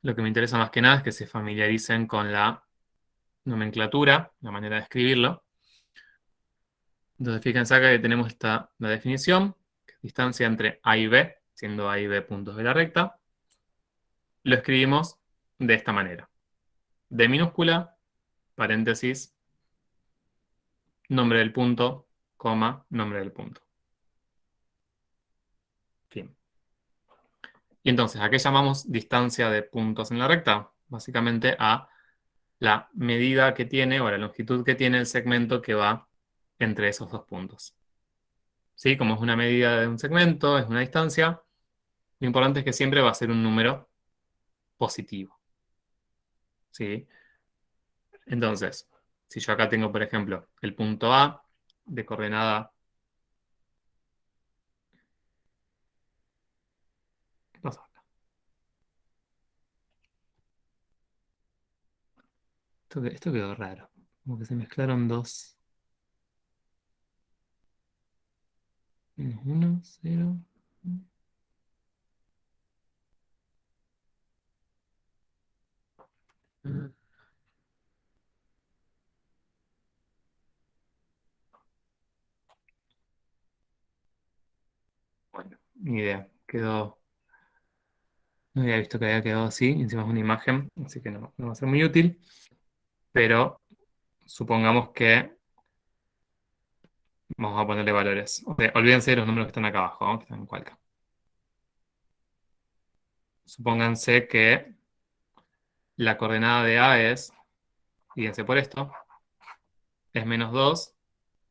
Lo que me interesa más que nada es que se familiaricen con la nomenclatura, la manera de escribirlo. Entonces, fíjense acá que tenemos la definición, que es distancia entre A y B, siendo A y B puntos de la recta. Lo escribimos de esta manera. D minúscula, paréntesis, nombre del punto, coma, nombre del punto. Fin. Y entonces, ¿a qué llamamos distancia de puntos en la recta? Básicamente a la medida que tiene o la longitud que tiene el segmento que va entre esos dos puntos. ¿Sí? Como es una medida de un segmento, es una distancia, lo importante es que siempre va a ser un número positivo. ¿Sí? Entonces, si yo acá tengo, por ejemplo, el punto A de coordenada. ¿Qué pasa acá? Esto quedó raro. Como que se mezclaron dos. -1, 0. Bueno, ni idea. Quedó. No había visto que había quedado así. Encima es una imagen, así que no va a ser muy útil. Pero supongamos que vamos a ponerle valores. O sea, olvídense de los números que están acá abajo, ¿no? Que están en Qualca. Supónganse que la coordenada de A es, fíjense por esto, es -2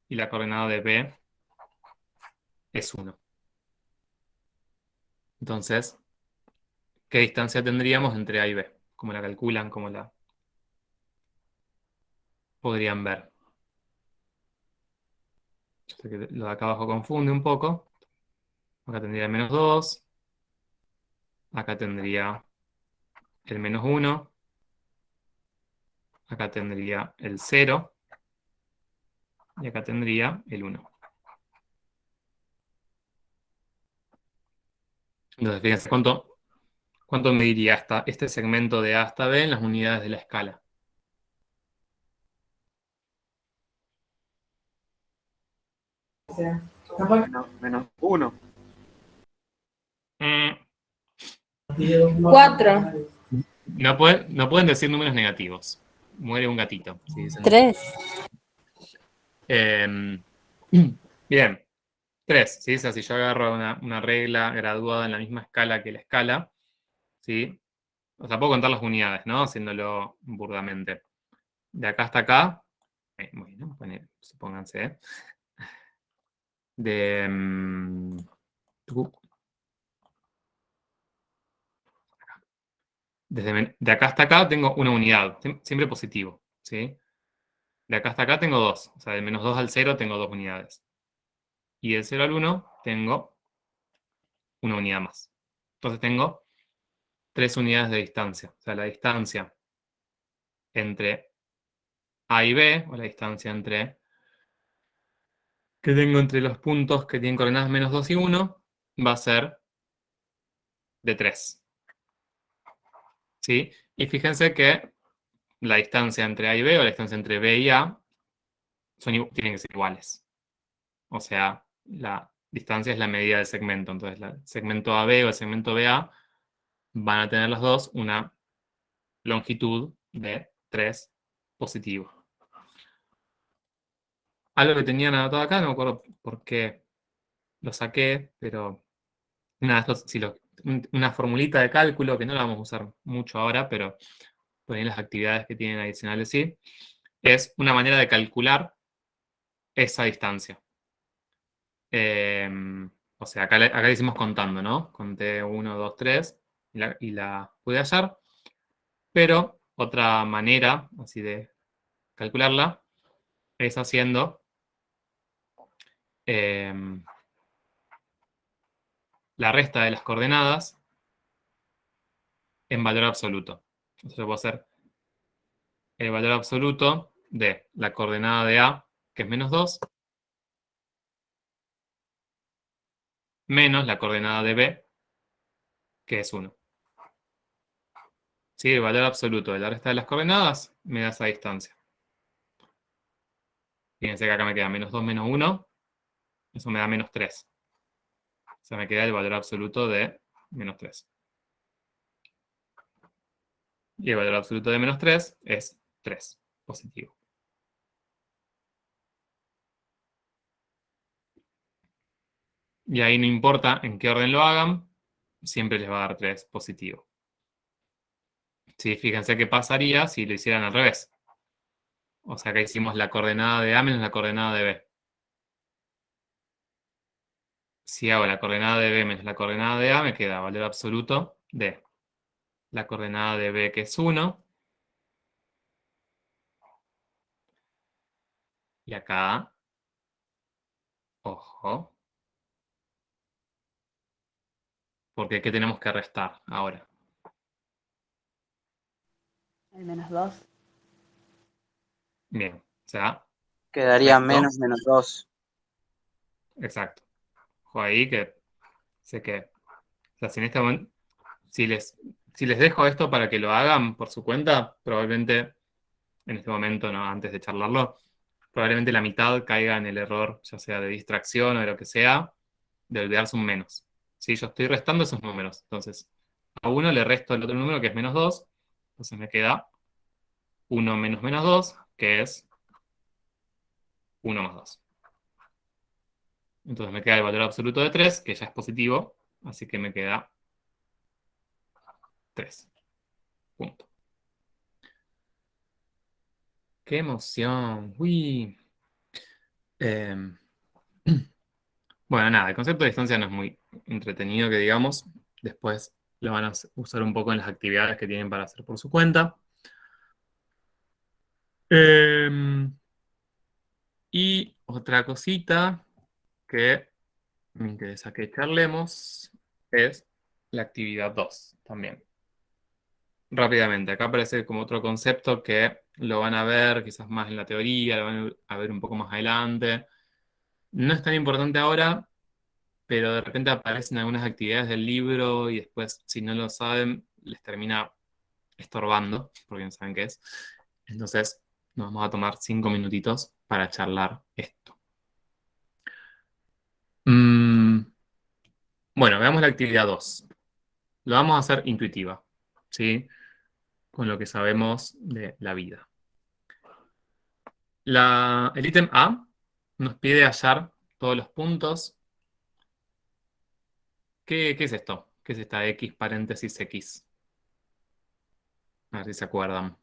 y la coordenada de B es 1. Entonces, ¿qué distancia tendríamos entre A y B? ¿Cómo la calculan? ¿Cómo la podrían ver? Yo sé que lo de acá abajo confunde un poco. Acá tendría el -2. Acá tendría el -1. Acá tendría el 0. Y acá tendría el 1. Entonces, fíjense, ¿cuánto mediría este segmento de A hasta B en las unidades de la escala? -1. 4, No pueden decir números negativos. Muere un gatito. Si dicen 3. Bien, 3. ¿Sí? O sea, si yo agarro una regla graduada en la misma escala que la escala, ¿sí? O sea, puedo contar las unidades, ¿no? Haciéndolo burdamente. De acá hasta acá, bueno, supónganse, de, de acá hasta acá tengo una unidad, siempre positivo, ¿sí? De acá hasta acá tengo 2, o sea, de -2 al 0 tengo 2 unidades. Y del 0 al 1 tengo una unidad más. Entonces tengo 3 unidades de distancia. O sea, la distancia entre A y B, o la distancia que tengo entre los puntos que tienen coordenadas -2 y 1, va a ser de 3. ¿Sí? Y fíjense que la distancia entre A y B, o la distancia entre B y A, tienen que ser iguales. O sea, la distancia es la medida del segmento. Entonces, el segmento AB o el segmento BA van a tener los dos una longitud de 3 positivo. Algo que tenían anotado acá, no me acuerdo por qué lo saqué, pero nada, una formulita de cálculo que no la vamos a usar mucho ahora, pero por ahí las actividades que tienen adicionales sí, es una manera de calcular esa distancia. O sea, acá le hicimos contando, ¿no? Conté 1, 2, 3 y la pude hallar, pero otra manera así de calcularla es haciendo la resta de las coordenadas en valor absoluto. Entonces yo puedo hacer el valor absoluto de la coordenada de A, que es -2, menos la coordenada de B, que es 1. ¿Sí? El valor absoluto de la resta de las coordenadas me da esa distancia. Fíjense que acá me queda -2 menos 1, eso me da -3. O sea, me queda el valor absoluto de -3. Y el valor absoluto de -3 es 3, positivo. Y ahí no importa en qué orden lo hagan, siempre les va a dar 3 positivo. Sí, fíjense qué pasaría si lo hicieran al revés. O sea, que hicimos la coordenada de A menos la coordenada de B. Si hago la coordenada de B menos la coordenada de A, me queda valor absoluto de la coordenada de B, que es 1. Y acá, ojo, porque ¿qué tenemos que restar ahora? El -2. Bien, o sea, Quedaría Esto. menos 2. exacto. Ojo ahí que sé que, o sea, si en este momento, si les dejo esto para que lo hagan por su cuenta, probablemente en este momento, ¿no? Antes de charlarlo, probablemente la mitad caiga en el error, ya sea de distracción o de lo que sea, de olvidarse un menos. ¿Sí? Yo estoy restando esos números. Entonces, a uno le resto el otro número que es -2. Entonces me queda 1 menos -2, que es 1 más 2. Entonces me queda el valor absoluto de 3, que ya es positivo, así que me queda 3. Punto. ¡Qué emoción! ¡Uy! Em, bueno, nada, el concepto de distancia no es muy entretenido, que digamos. Después lo van a usar un poco en las actividades que tienen para hacer por su cuenta. Y otra cosita que me interesa que charlemos es la actividad 2 también. Rápidamente, acá aparece como otro concepto que lo van a ver quizás más en la teoría, lo van a ver un poco más adelante. No es tan importante ahora, pero de repente aparecen algunas actividades del libro y después, si no lo saben, les termina estorbando, porque no saben qué es. Entonces, nos vamos a tomar 5 minutitos para charlar esto. Bueno, veamos la actividad 2. Lo vamos a hacer intuitiva, ¿sí? Con lo que sabemos de la vida. El ítem A nos pide hallar todos los puntos. ¿Qué es esto? ¿Qué es esta X paréntesis X? A ver si se acuerdan.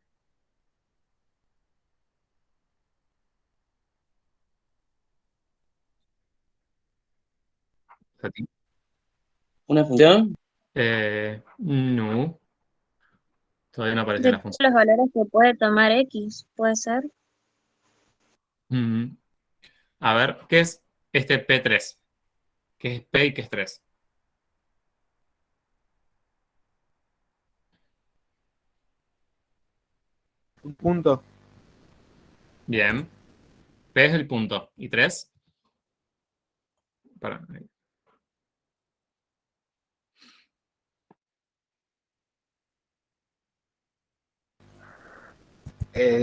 ¿Sati? ¿Una función? No, todavía no aparece De la todos función. los valores que puede tomar X, puede ser. Mm, A ver, ¿qué es este P3? ¿Qué es P y qué es 3? Un punto. Bien. P es el punto. ¿Y 3? Para,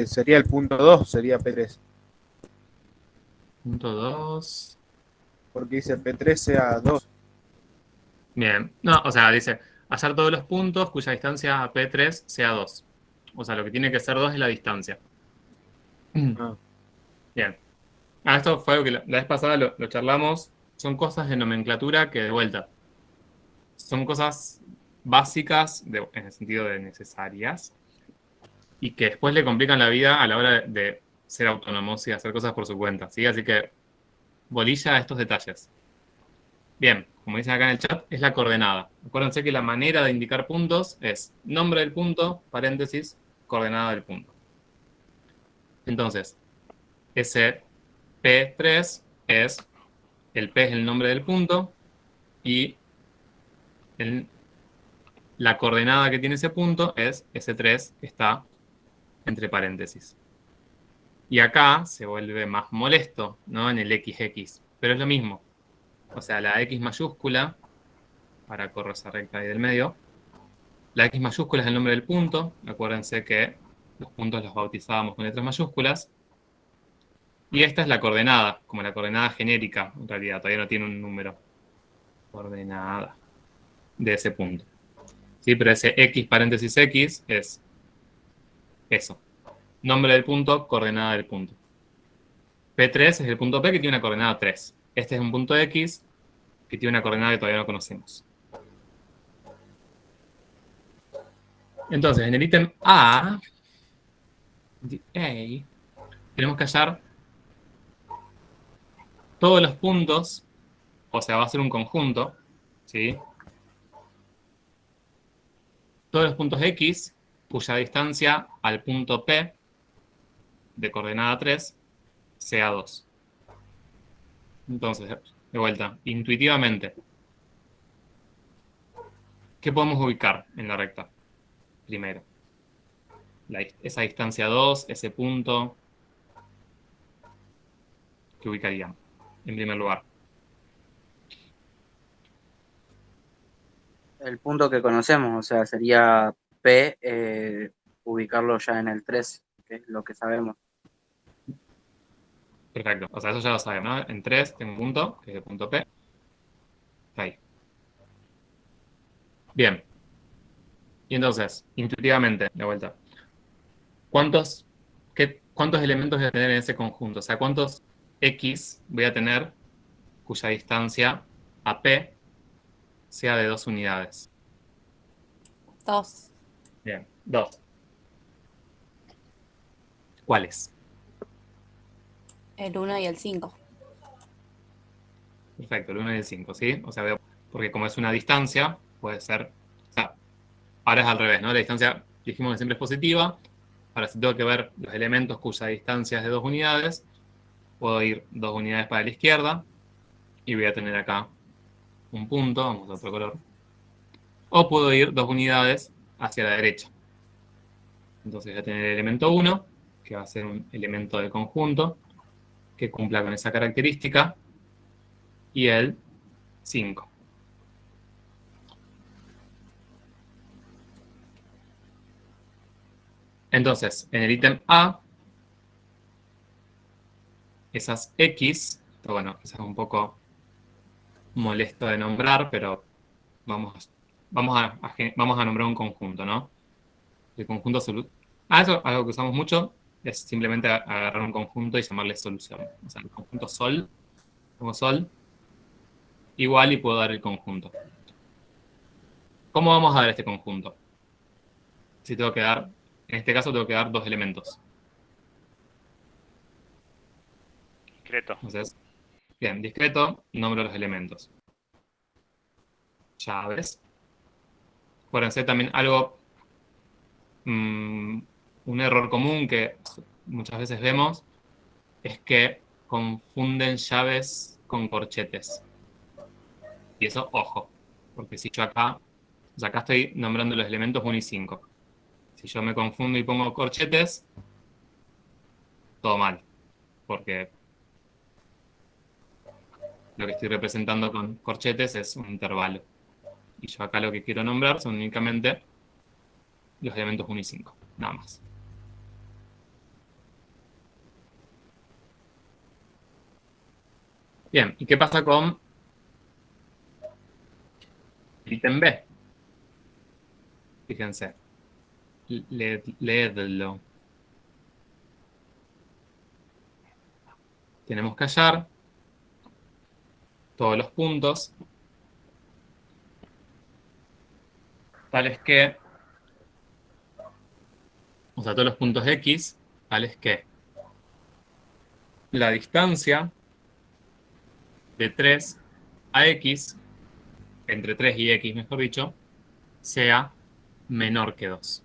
Sería el punto 2, sería P3. punto 2. Porque dice P3 sea 2. Bien. No, o sea, dice hallar todos los puntos cuya distancia a P3 sea 2. O sea, lo que tiene que ser 2 es la distancia. Ah, Bien. Esto fue algo que la vez pasada lo charlamos. Son cosas de nomenclatura que, de vuelta, son cosas básicas en el sentido de necesarias y que después le complican la vida a la hora de ser autónomos y hacer cosas por su cuenta, ¿sí? Así que bolilla a estos detalles. Bien, como dicen acá en el chat, es la coordenada. Acuérdense que la manera de indicar puntos es nombre del punto, paréntesis, coordenada del punto. Entonces, ese P3 el P es el nombre del punto y la coordenada que tiene ese punto es ese 3 que está entre paréntesis. Y acá se vuelve más molesto, ¿no? En el XX, pero es lo mismo. O sea, la X mayúscula, para correr esa recta ahí del medio, la X mayúscula es el nombre del punto. Acuérdense que los puntos los bautizábamos con letras mayúsculas. Y esta es la coordenada, como la coordenada genérica, en realidad, todavía no tiene un número. Coordenada de ese punto. ¿Sí? Pero ese X paréntesis X es eso. Nombre del punto, coordenada del punto. P3 es el punto P que tiene una coordenada 3. Este es un punto X que tiene una coordenada que todavía no conocemos. Entonces, en el ítem A, tenemos que hallar todos los puntos, o sea, va a ser un conjunto, ¿sí? Todos los puntos X cuya distancia al punto P de coordenada 3 sea 2. Entonces, de vuelta, intuitivamente, ¿qué podemos ubicar en la recta? Primero, esa distancia 2, ese punto, que ubicarían en primer lugar? El punto que conocemos, o sea, sería P, ubicarlo ya en el 3, que es lo que sabemos. Perfecto. O sea, eso ya lo sabemos, ¿no? En 3 tengo un punto, que es el punto P. Está ahí. Bien. Y entonces, intuitivamente, de vuelta, ¿cuántos elementos voy a tener en ese conjunto? O sea, ¿cuántos X voy a tener cuya distancia a P sea de 2 unidades? 2. Bien, 2. ¿Cuáles? El 1 y el 5. Perfecto, el 1 y el 5, ¿sí? O sea, porque como es una distancia, puede ser... O sea, ahora es al revés, ¿no? La distancia dijimos que siempre es positiva. Ahora, si tengo que ver los elementos cuya distancia es de 2 unidades, puedo ir 2 unidades para la izquierda y voy a tener acá un punto, vamos a otro color. O puedo ir 2 unidades hacia la derecha. Entonces voy a tener el elemento 1, que va a ser un elemento de conjunto, que cumpla con esa característica, y el 5. Entonces, en el ítem A, esas X, bueno, quizás un poco molesto de nombrar, pero vamos a nombrar un conjunto, ¿no? El conjunto eso, algo que usamos mucho, es simplemente agarrar un conjunto y llamarle solución. O sea, el conjunto Sol, como Sol, igual y puedo dar el conjunto. ¿Cómo vamos a dar este conjunto? Si tengo que dar, en este caso tengo que dar 2 elementos. Discreto. Entonces, bien, discreto, nombro los elementos. Llaves. Acuérdense también algo, un error común que muchas veces vemos, es que confunden llaves con corchetes. Y eso, ojo, porque si yo acá, o sea, acá estoy nombrando los elementos 1 y 5. Si yo me confundo y pongo corchetes, todo mal, porque lo que estoy representando con corchetes es un intervalo. Y yo acá lo que quiero nombrar son únicamente los elementos 1 y 5, nada más. Bien, ¿y qué pasa con el ítem B? Fíjense, leedlo. Tenemos que hallar todos los puntos, tales que, o sea, todos los puntos X, tales que la distancia de 3 a X, entre 3 y X, mejor dicho, sea menor que 2.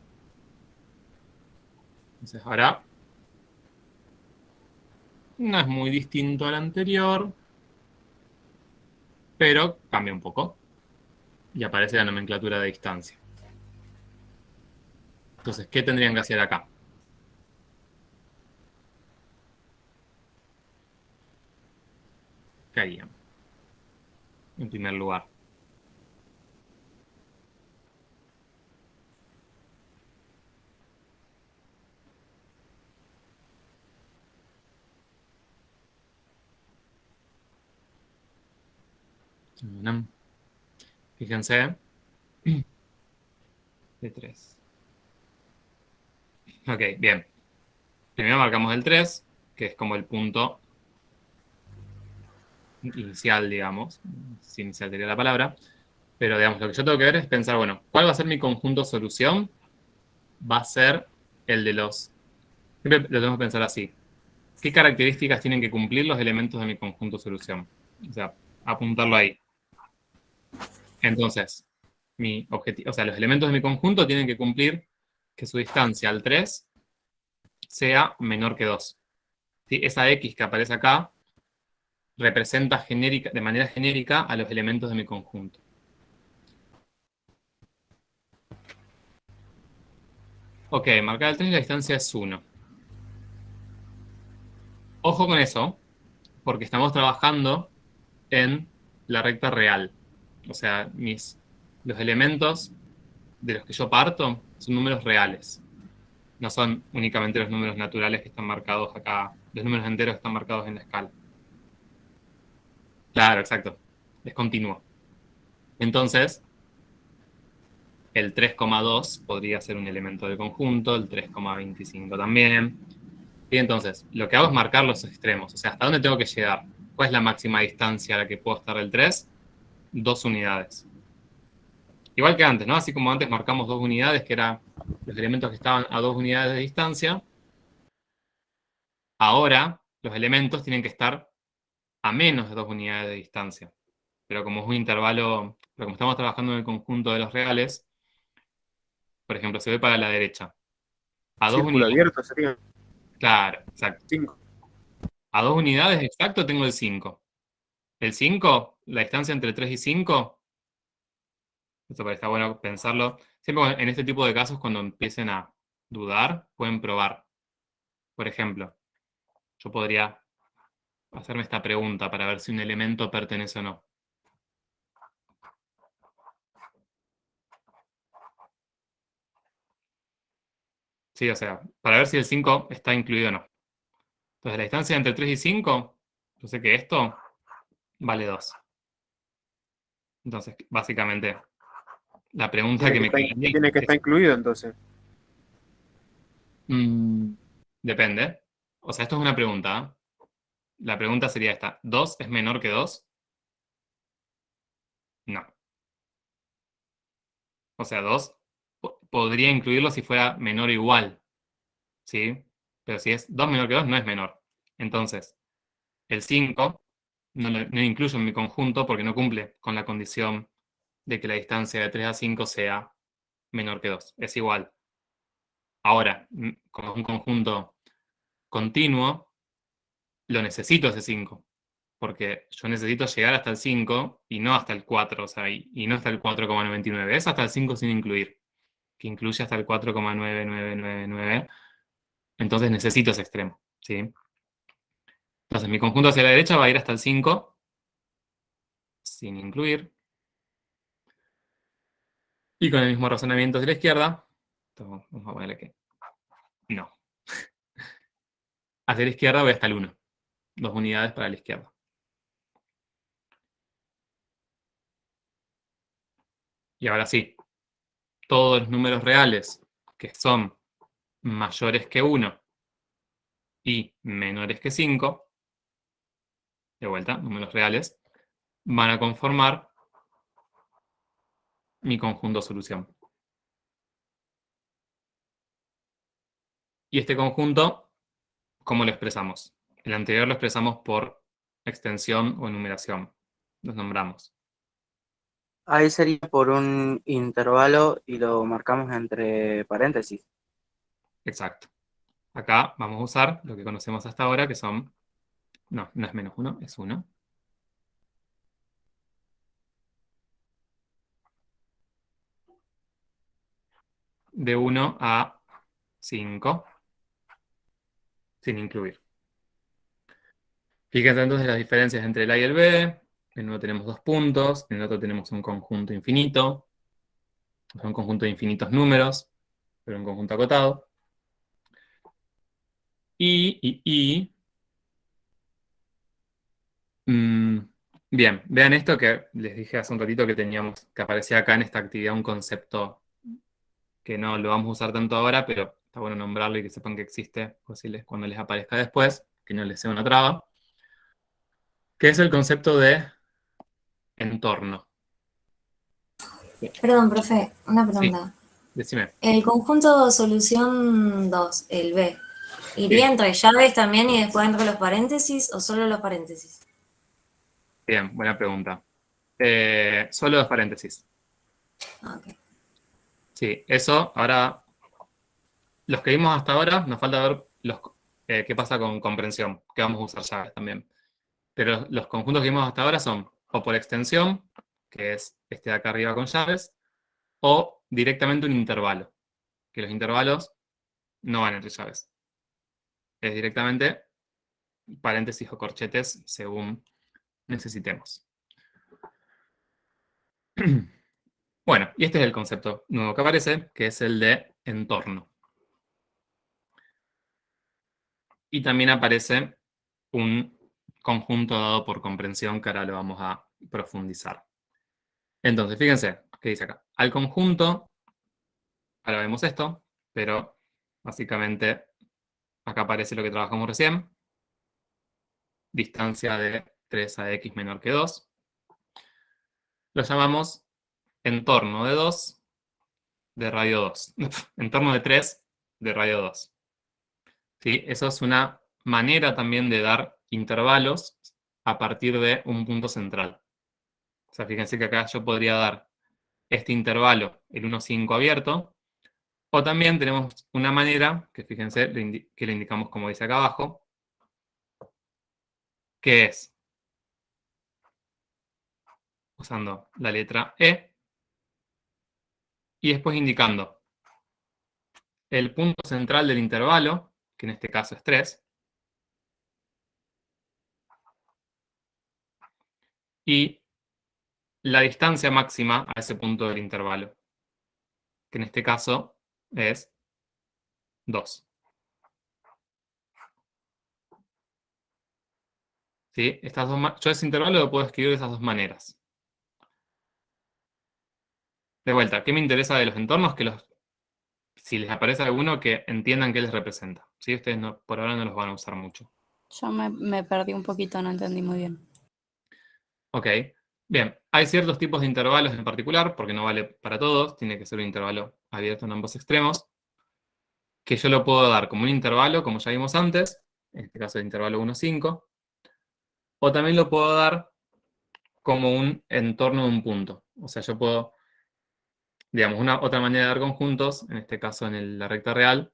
Entonces ahora no es muy distinto al anterior, pero cambia un poco y aparece la nomenclatura de distancia. Entonces, ¿qué tendrían que hacer acá? ¿Qué harían? En primer lugar, fíjense, de 3. Ok, bien. Primero marcamos el 3, que es como el punto inicial, digamos. Si inicial sería la palabra. Pero, digamos, lo que yo tengo que ver es pensar, bueno, ¿cuál va a ser mi conjunto solución? Va a ser el de los... Siempre lo tenemos que pensar así. ¿Qué características tienen que cumplir los elementos de mi conjunto solución? O sea, apuntarlo ahí. Entonces, mi objetivo, o sea, los elementos de mi conjunto tienen que cumplir que su distancia al 3 sea menor que 2. ¿Sí? Esa X que aparece acá representa de manera genérica a los elementos de mi conjunto. Ok, marcar el 3 y la distancia es 1. Ojo con eso, Porque estamos trabajando en la recta real. O sea, los elementos de los que yo parto son números reales. No son únicamente los números naturales que están marcados acá, los números enteros que están marcados en la escala. Claro, exacto. Es continuo. Entonces, el 3,2 podría ser un elemento del conjunto, el 3,25 también. Y entonces, lo que hago es marcar los extremos. O sea, ¿hasta dónde tengo que llegar? ¿Cuál es la máxima distancia a la que puedo estar del 3? 2 unidades. Igual que antes, ¿no? Así como antes marcamos 2 unidades, que eran los elementos que estaban a 2 unidades de distancia, ahora los elementos tienen que estar a menos de 2 unidades de distancia. Pero como es un intervalo, pero como estamos trabajando en el conjunto de los reales, por ejemplo, se ve para la derecha. A 2 Círculo unidades. abierto sería Claro, exacto. 5. A 2 unidades exacto tengo el 5. El 5, la distancia entre 3 y 5, esto está bueno pensarlo. Siempre en este tipo de casos, cuando empiecen a dudar, pueden probar. Por ejemplo, yo podría hacerme esta pregunta para ver si un elemento pertenece o no. Sí, o sea, para ver si el 5 está incluido o no. Entonces, la distancia entre 3 y 5, yo sé que esto vale 2. Entonces, básicamente, la pregunta que me quedaría Tiene que estar incluido entonces. Depende. O sea, esto es una pregunta. ¿Eh? La pregunta sería esta. ¿2 es menor que 2? No. O sea, 2 podría incluirlo si fuera menor o igual. ¿Sí? Pero si es 2 menor que 2, no es menor. Entonces, el 5 no lo incluyo en mi conjunto porque no cumple con la condición de que la distancia de 3 a 5 sea menor que 2. Es igual. Ahora, como es un conjunto continuo, lo necesito ese 5. Porque yo necesito llegar hasta el 5 y no hasta el 4, o sea, y no hasta el 4,99. Es hasta el 5 sin incluir, que incluye hasta el 4,9999. Entonces necesito ese extremo, ¿sí? Entonces mi conjunto hacia la derecha va a ir hasta el 5 sin incluir. Y con el mismo razonamiento hacia la izquierda, entonces vamos a ponerle que no. Hacia la izquierda voy hasta el 1. 2 unidades para la izquierda. Y ahora sí, todos los números reales que son mayores que 1 y menores que 5, de vuelta, números reales, van a conformar mi conjunto solución. Y este conjunto, ¿cómo lo expresamos? El anterior lo expresamos por extensión o enumeración. Los nombramos. Ahí sería por un intervalo y lo marcamos entre paréntesis. Exacto. Acá vamos a usar lo que conocemos hasta ahora, que son... No, no es menos 1, es 1. De 1 a 5, sin incluir. Fíjense entonces las diferencias entre el A y el B. En uno tenemos 2 puntos, en el otro tenemos un conjunto infinito. O sea, un conjunto de infinitos números, pero un conjunto acotado. Bien, vean esto que les dije hace un ratito que aparecía acá en esta actividad un concepto que no lo vamos a usar tanto ahora, pero está bueno nombrarlo y que sepan que existe cuando les aparezca después, que no les sea una traba, que es el concepto de entorno. Perdón, profe, una Sí, pregunta. decime. El conjunto solución 2, el B, ¿iría Sí. entre llaves también y después entre los paréntesis o solo los paréntesis? Bien, buena pregunta. Solo dos paréntesis. Ok. Sí, eso, ahora, los que vimos hasta ahora, nos falta ver qué pasa con comprensión, que vamos a usar llaves también. Pero los conjuntos que vimos hasta ahora son o por extensión, que es este de acá arriba con llaves, o directamente un intervalo, que los intervalos no van entre llaves. Es directamente paréntesis o corchetes según necesitemos. Bueno, y este es el concepto nuevo que aparece, que es el de entorno. Y también aparece un conjunto dado por comprensión, que ahora lo vamos a profundizar. Entonces, fíjense, ¿qué dice acá? Al conjunto, ahora vemos esto, pero básicamente acá aparece lo que trabajamos recién. Distancia de 3 a x menor que 2. Lo llamamos entorno de 2 de radio 2. Entorno de 3 de radio 2. ¿Sí? Eso es una manera también de dar intervalos a partir de un punto central. O sea, fíjense que acá yo podría dar este intervalo, el 1,5 abierto, o también tenemos una manera, que fíjense, que le indicamos como dice acá abajo, que es usando la letra E, y después indicando el punto central del intervalo, que en este caso es 3, y la distancia máxima a ese punto del intervalo, que en este caso es 2. ¿Sí? Yo ese intervalo lo puedo escribir de esas dos maneras. De vuelta, ¿qué me interesa de los entornos? Que si les aparece alguno, que entiendan qué les representa. ¿Sí? Ustedes por ahora no los van a usar mucho. Yo me perdí un poquito, no entendí muy bien. Ok. Bien, hay ciertos tipos de intervalos en particular, porque no vale para todos, tiene que ser un intervalo abierto en ambos extremos, que yo lo puedo dar como un intervalo, como ya vimos antes, en este caso el intervalo 1,5, o también lo puedo dar como un entorno de un punto. O sea, yo puedo, digamos, una otra manera de dar conjuntos, en este caso en la recta real,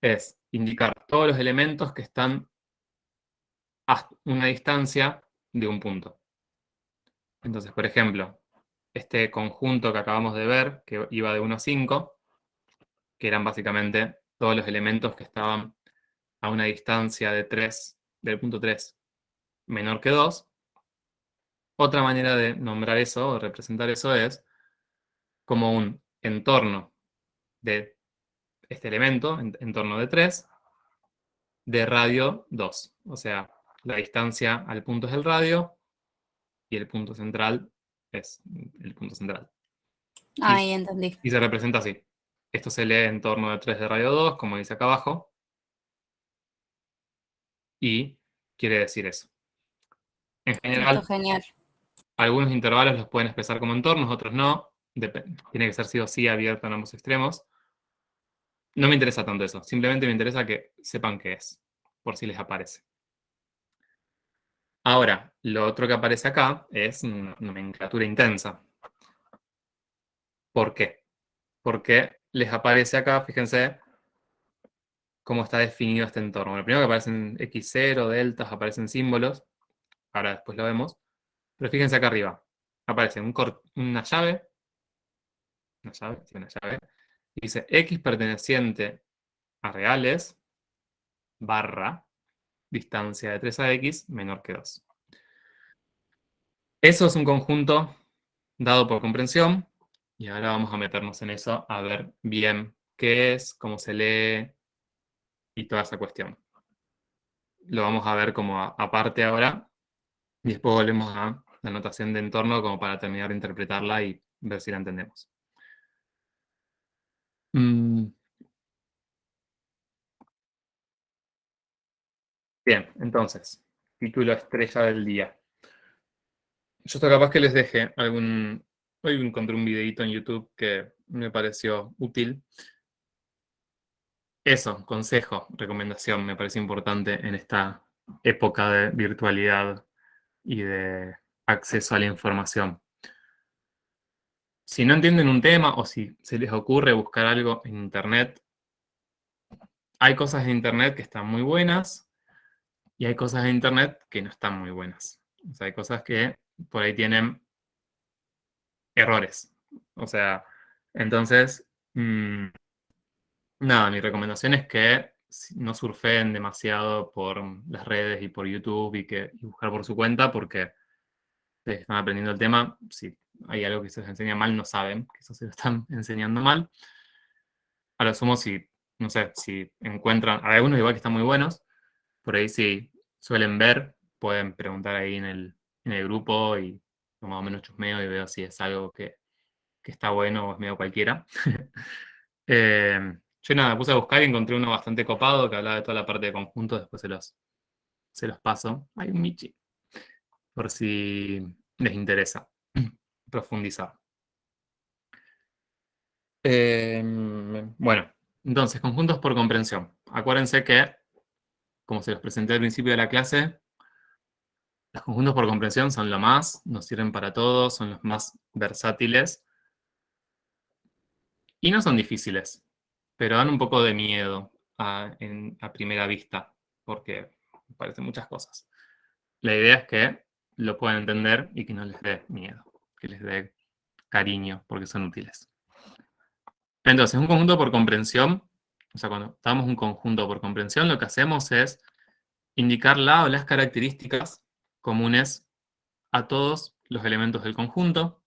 es indicar todos los elementos que están a una distancia de un punto. Entonces, por ejemplo, este conjunto que acabamos de ver, que iba de 1 a 5, que eran básicamente todos los elementos que estaban a una distancia de 3, del punto 3 menor que 2. Otra manera de nombrar eso o representar eso es como un entorno de este elemento, entorno de 3, de radio 2. O sea, la distancia al punto es el radio y el punto central es el punto central. Ahí entendí. Y se representa así. Esto se lee en torno de 3 de radio 2, como dice acá abajo. Y quiere decir eso. En general, Esto es genial. algunos intervalos los pueden expresar como entornos, otros no. Tiene que ser sí o sí abierto en ambos extremos. No me interesa tanto eso. Simplemente me interesa que sepan qué es, por si les aparece. Ahora, lo otro que aparece acá es una nomenclatura intensa. ¿Por qué? Porque les aparece acá, fíjense, cómo está definido este entorno. Lo primero que aparecen x0, deltas, aparecen símbolos. Ahora después lo vemos. Pero fíjense acá arriba. Aparece una llave. Una llave. Y dice x perteneciente a reales barra distancia de 3 a x menor que 2. Eso es un conjunto dado por comprensión. Y ahora vamos a meternos en eso a ver bien qué es, cómo se lee y toda esa cuestión. Lo vamos a ver como aparte ahora. Y después volvemos a la notación de entorno como para terminar de interpretarla y ver si la entendemos. Bien, entonces, título estrella del día. Yo estoy capaz que les deje algún... Hoy encontré un videito en YouTube que me pareció útil. Eso, consejo, recomendación, me parece importante en esta época de virtualidad y de acceso a la información. Si no entienden un tema o si se les ocurre buscar algo en Internet, hay cosas en Internet que están muy buenas y hay cosas en Internet que no están muy buenas. O sea, hay cosas que por ahí tienen errores. O sea, entonces, nada, mi recomendación es que no surfeen demasiado por las redes y por YouTube y buscar por su cuenta, porque están aprendiendo el tema. Si hay algo que se les enseña mal, no saben que eso se lo están enseñando mal. A lo sumo, si, no sé, si encuentran, hay algunos igual que están muy buenos, por ahí si suelen ver, pueden preguntar ahí en el grupo y más o menos chusmeo y veo si es algo que está bueno o es medio cualquiera. Yo nada, puse a buscar y encontré uno bastante copado que hablaba de toda la parte de conjuntos, después se los paso. Hay un Michi, por si les interesa profundizar. Bueno, entonces, conjuntos por comprensión. Acuérdense que, como se los presenté al principio de la clase, los conjuntos por comprensión son lo más, nos sirven para todo, son los más versátiles y no son difíciles, pero dan un poco de miedo a primera vista, porque parecen muchas cosas. La idea es que lo puedan entender y que no les dé miedo, que les dé cariño, porque son útiles. Entonces, un conjunto por comprensión, o sea, cuando damos un conjunto por comprensión, lo que hacemos es indicar la o las características comunes a todos los elementos del conjunto,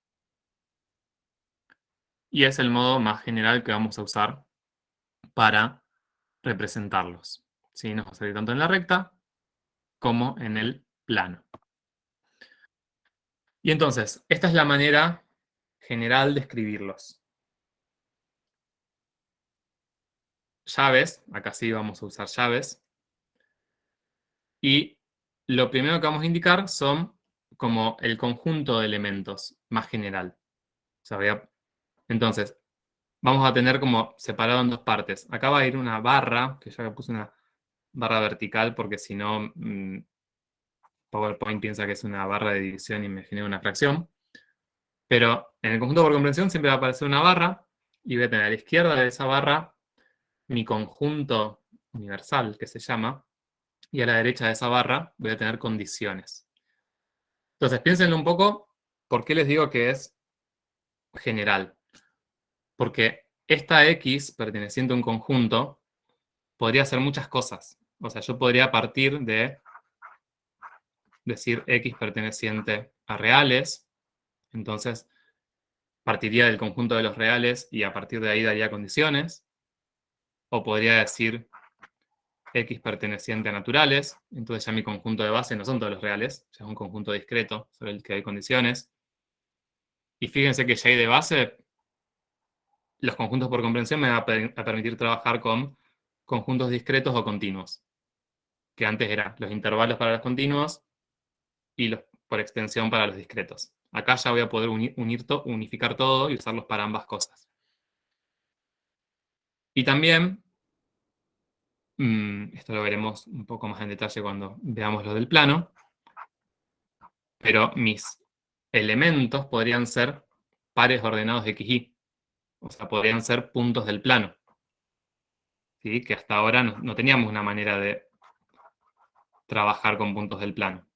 y es el modo más general que vamos a usar para representarlos. ¿Sí? Nos va a salir tanto en la recta como en el plano. Y entonces, esta es la manera general de escribirlos. Llaves, acá sí vamos a usar llaves. Y lo primero que vamos a indicar son como el conjunto de elementos más general. O sea, entonces, vamos a tener como separado en dos partes. Acá va a ir una barra, que ya puse una barra vertical porque si no, PowerPoint piensa que es una barra de división y me genera una fracción. Pero en el conjunto por comprensión siempre va a aparecer una barra y voy a tener a la izquierda de esa barra mi conjunto universal, que se llama, y a la derecha de esa barra voy a tener condiciones. Entonces, piénsenlo un poco, ¿por qué les digo que es general? Porque esta X perteneciente a un conjunto podría hacer muchas cosas. O sea, yo podría partir de decir X perteneciente a reales, entonces partiría del conjunto de los reales y a partir de ahí daría condiciones. O podría decir X perteneciente a naturales, entonces ya mi conjunto de base no son todos los reales, ya es un conjunto discreto sobre el que hay condiciones. Y fíjense que ya hay de base, los conjuntos por comprensión me van a permitir trabajar con conjuntos discretos o continuos, que antes eran los intervalos para los continuos y los por extensión para los discretos. Acá ya voy a poder unificar todo y usarlos para ambas cosas. Y también, esto lo veremos un poco más en detalle cuando veamos lo del plano, pero mis elementos podrían ser pares ordenados de XY. O sea, podrían ser puntos del plano. ¿Sí? Que hasta ahora no teníamos una manera de trabajar con puntos del plano.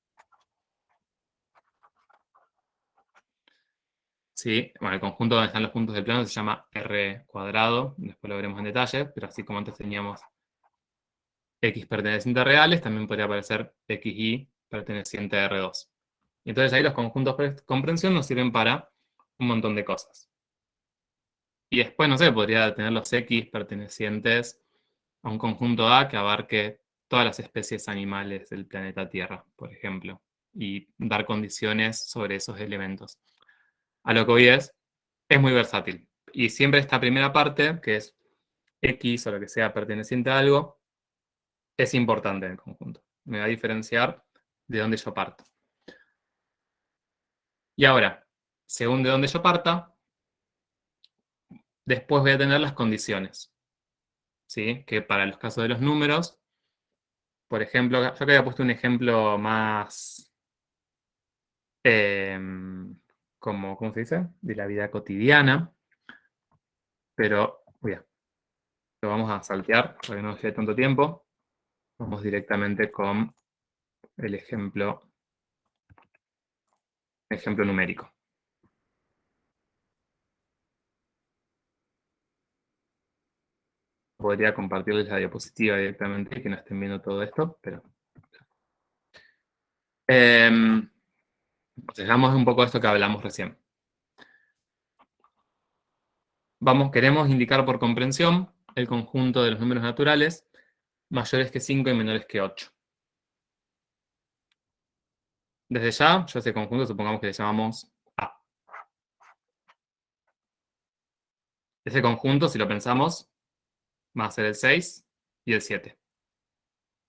¿Sí? Bueno, el conjunto donde están los puntos del plano se llama R cuadrado, después lo veremos en detalle, pero así como antes teníamos X perteneciente a reales, también podría aparecer XY perteneciente a R2. Y entonces ahí los conjuntos por comprensión nos sirven para un montón de cosas. Y después, no sé, podría tener los X pertenecientes a un conjunto A que abarque todas las especies animales del planeta Tierra, por ejemplo, y dar condiciones sobre esos elementos. A lo que hoy es muy versátil. Y siempre esta primera parte, que es X o lo que sea perteneciente a algo, es importante en el conjunto. Me va a diferenciar de dónde yo parto. Y ahora, según de dónde yo parta, después voy a tener las condiciones. ¿Sí? Que para los casos de los números, por ejemplo, yo acá había puesto un ejemplo más, ¿cómo se dice? De la vida cotidiana. Pero, lo vamos a saltear para que no lleve tanto tiempo. Vamos directamente con el ejemplo numérico. podría compartirles la diapositiva directamente y que no estén viendo todo esto, pero... Dejamos un poco esto que hablamos recién. Queremos indicar por comprensión el conjunto de los números naturales mayores que 5 y menores que 8. Desde ya, yo ese conjunto supongamos que le llamamos A. Ese conjunto, si lo pensamos, va a ser el 6 y el 7.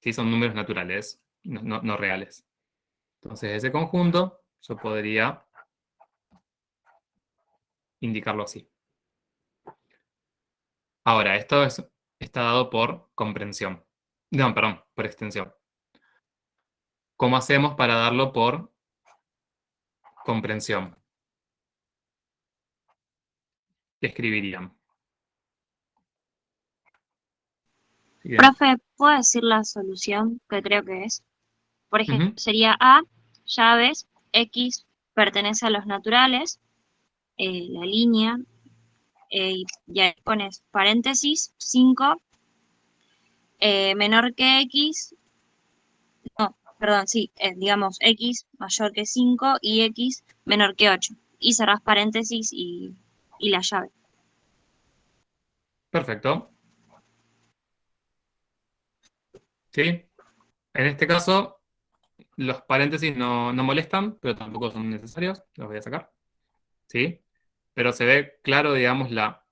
Sí, son números naturales, no reales. Entonces, ese conjunto, yo podría indicarlo así. Ahora, esto está dado por comprensión. No, perdón, por extensión. ¿Cómo hacemos para darlo por comprensión? ¿Qué escribirían? Profe, ¿puedo decir la solución que creo que es? Por ejemplo, sería A, llaves, X pertenece a los naturales, la línea, y ahí pones paréntesis, 5, menor que X, no, perdón, sí, digamos X mayor que 5 y X menor que 8. Y cerrás paréntesis y la llave. Perfecto. ¿Sí? En este caso, los paréntesis no molestan, pero tampoco son necesarios. Los voy a sacar. ¿Sí? Pero se ve claro, digamos, la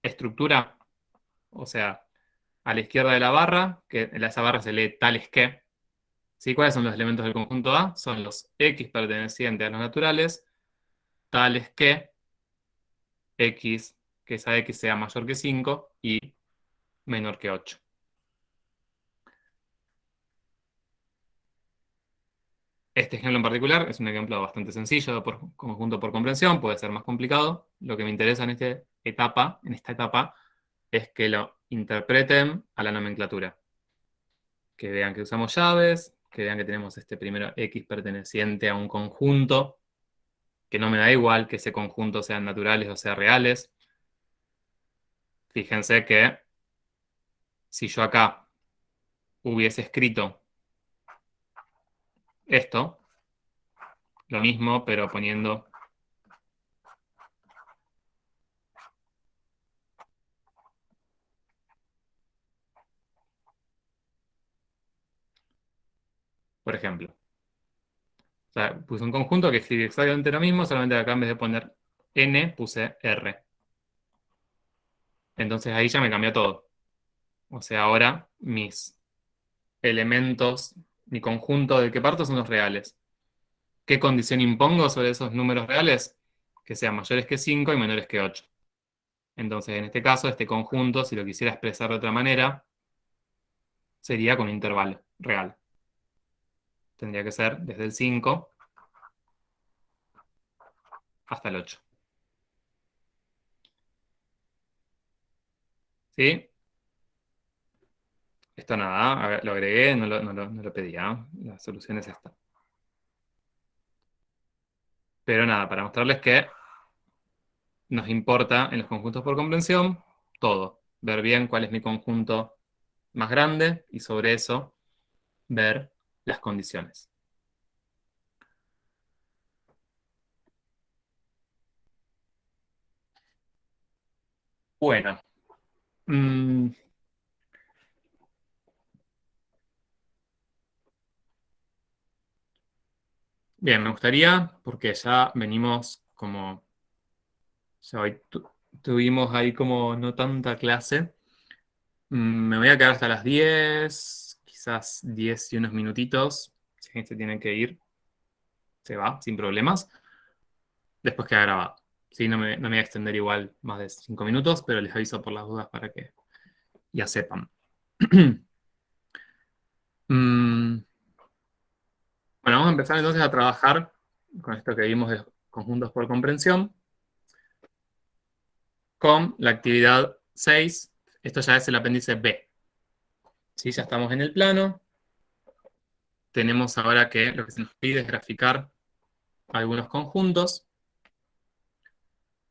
estructura. O sea, a la izquierda de la barra, que en esa barra se lee tales que. ¿Sí? ¿Cuáles son los elementos del conjunto A? Son los X pertenecientes a los naturales, tales que X, que esa X sea mayor que 5 y menor que 8. Este ejemplo en particular es un ejemplo bastante sencillo por conjunto por comprensión, puede ser más complicado. Lo que me interesa en esta etapa, es que lo interpreten a la nomenclatura. Que vean que usamos llaves, que vean que tenemos este primero X perteneciente a un conjunto, que no me da igual que ese conjunto sean naturales o sean reales. Fíjense que si yo acá hubiese escrito esto, lo mismo, pero poniendo por ejemplo. O sea, puse un conjunto que escribe exactamente lo mismo, solamente que acá en vez de poner N, puse R. Entonces ahí ya me cambió todo. O sea, ahora mis elementos, mi conjunto del que parto son los reales. ¿Qué condición impongo sobre esos números reales? Que sean mayores que 5 y menores que 8. Entonces, en este caso, este conjunto, si lo quisiera expresar de otra manera, sería con un intervalo real. Tendría que ser desde el 5 hasta el 8. ¿Sí? Esto nada, a ver, lo agregué, no lo pedía. La solución es esta. Pero nada, para mostrarles que nos importa en los conjuntos por comprensión todo. Ver bien cuál es mi conjunto más grande y sobre eso ver las condiciones. Bueno. Bien, me gustaría, porque ya venimos como... Ya hoy tuvimos ahí como no tanta clase. Me voy a quedar hasta las 10, quizás 10 y unos minutitos. Si alguien se tiene que ir, se va, sin problemas. Después queda grabado. Sí, no me voy a extender igual más de 5 minutos, pero les aviso por las dudas para que ya sepan. Bueno, vamos a empezar entonces a trabajar con esto que vimos de conjuntos por comprensión, con la actividad 6. Esto ya es el apéndice B. ¿Sí? Ya estamos en el plano. Tenemos ahora que lo que se nos pide es graficar algunos conjuntos.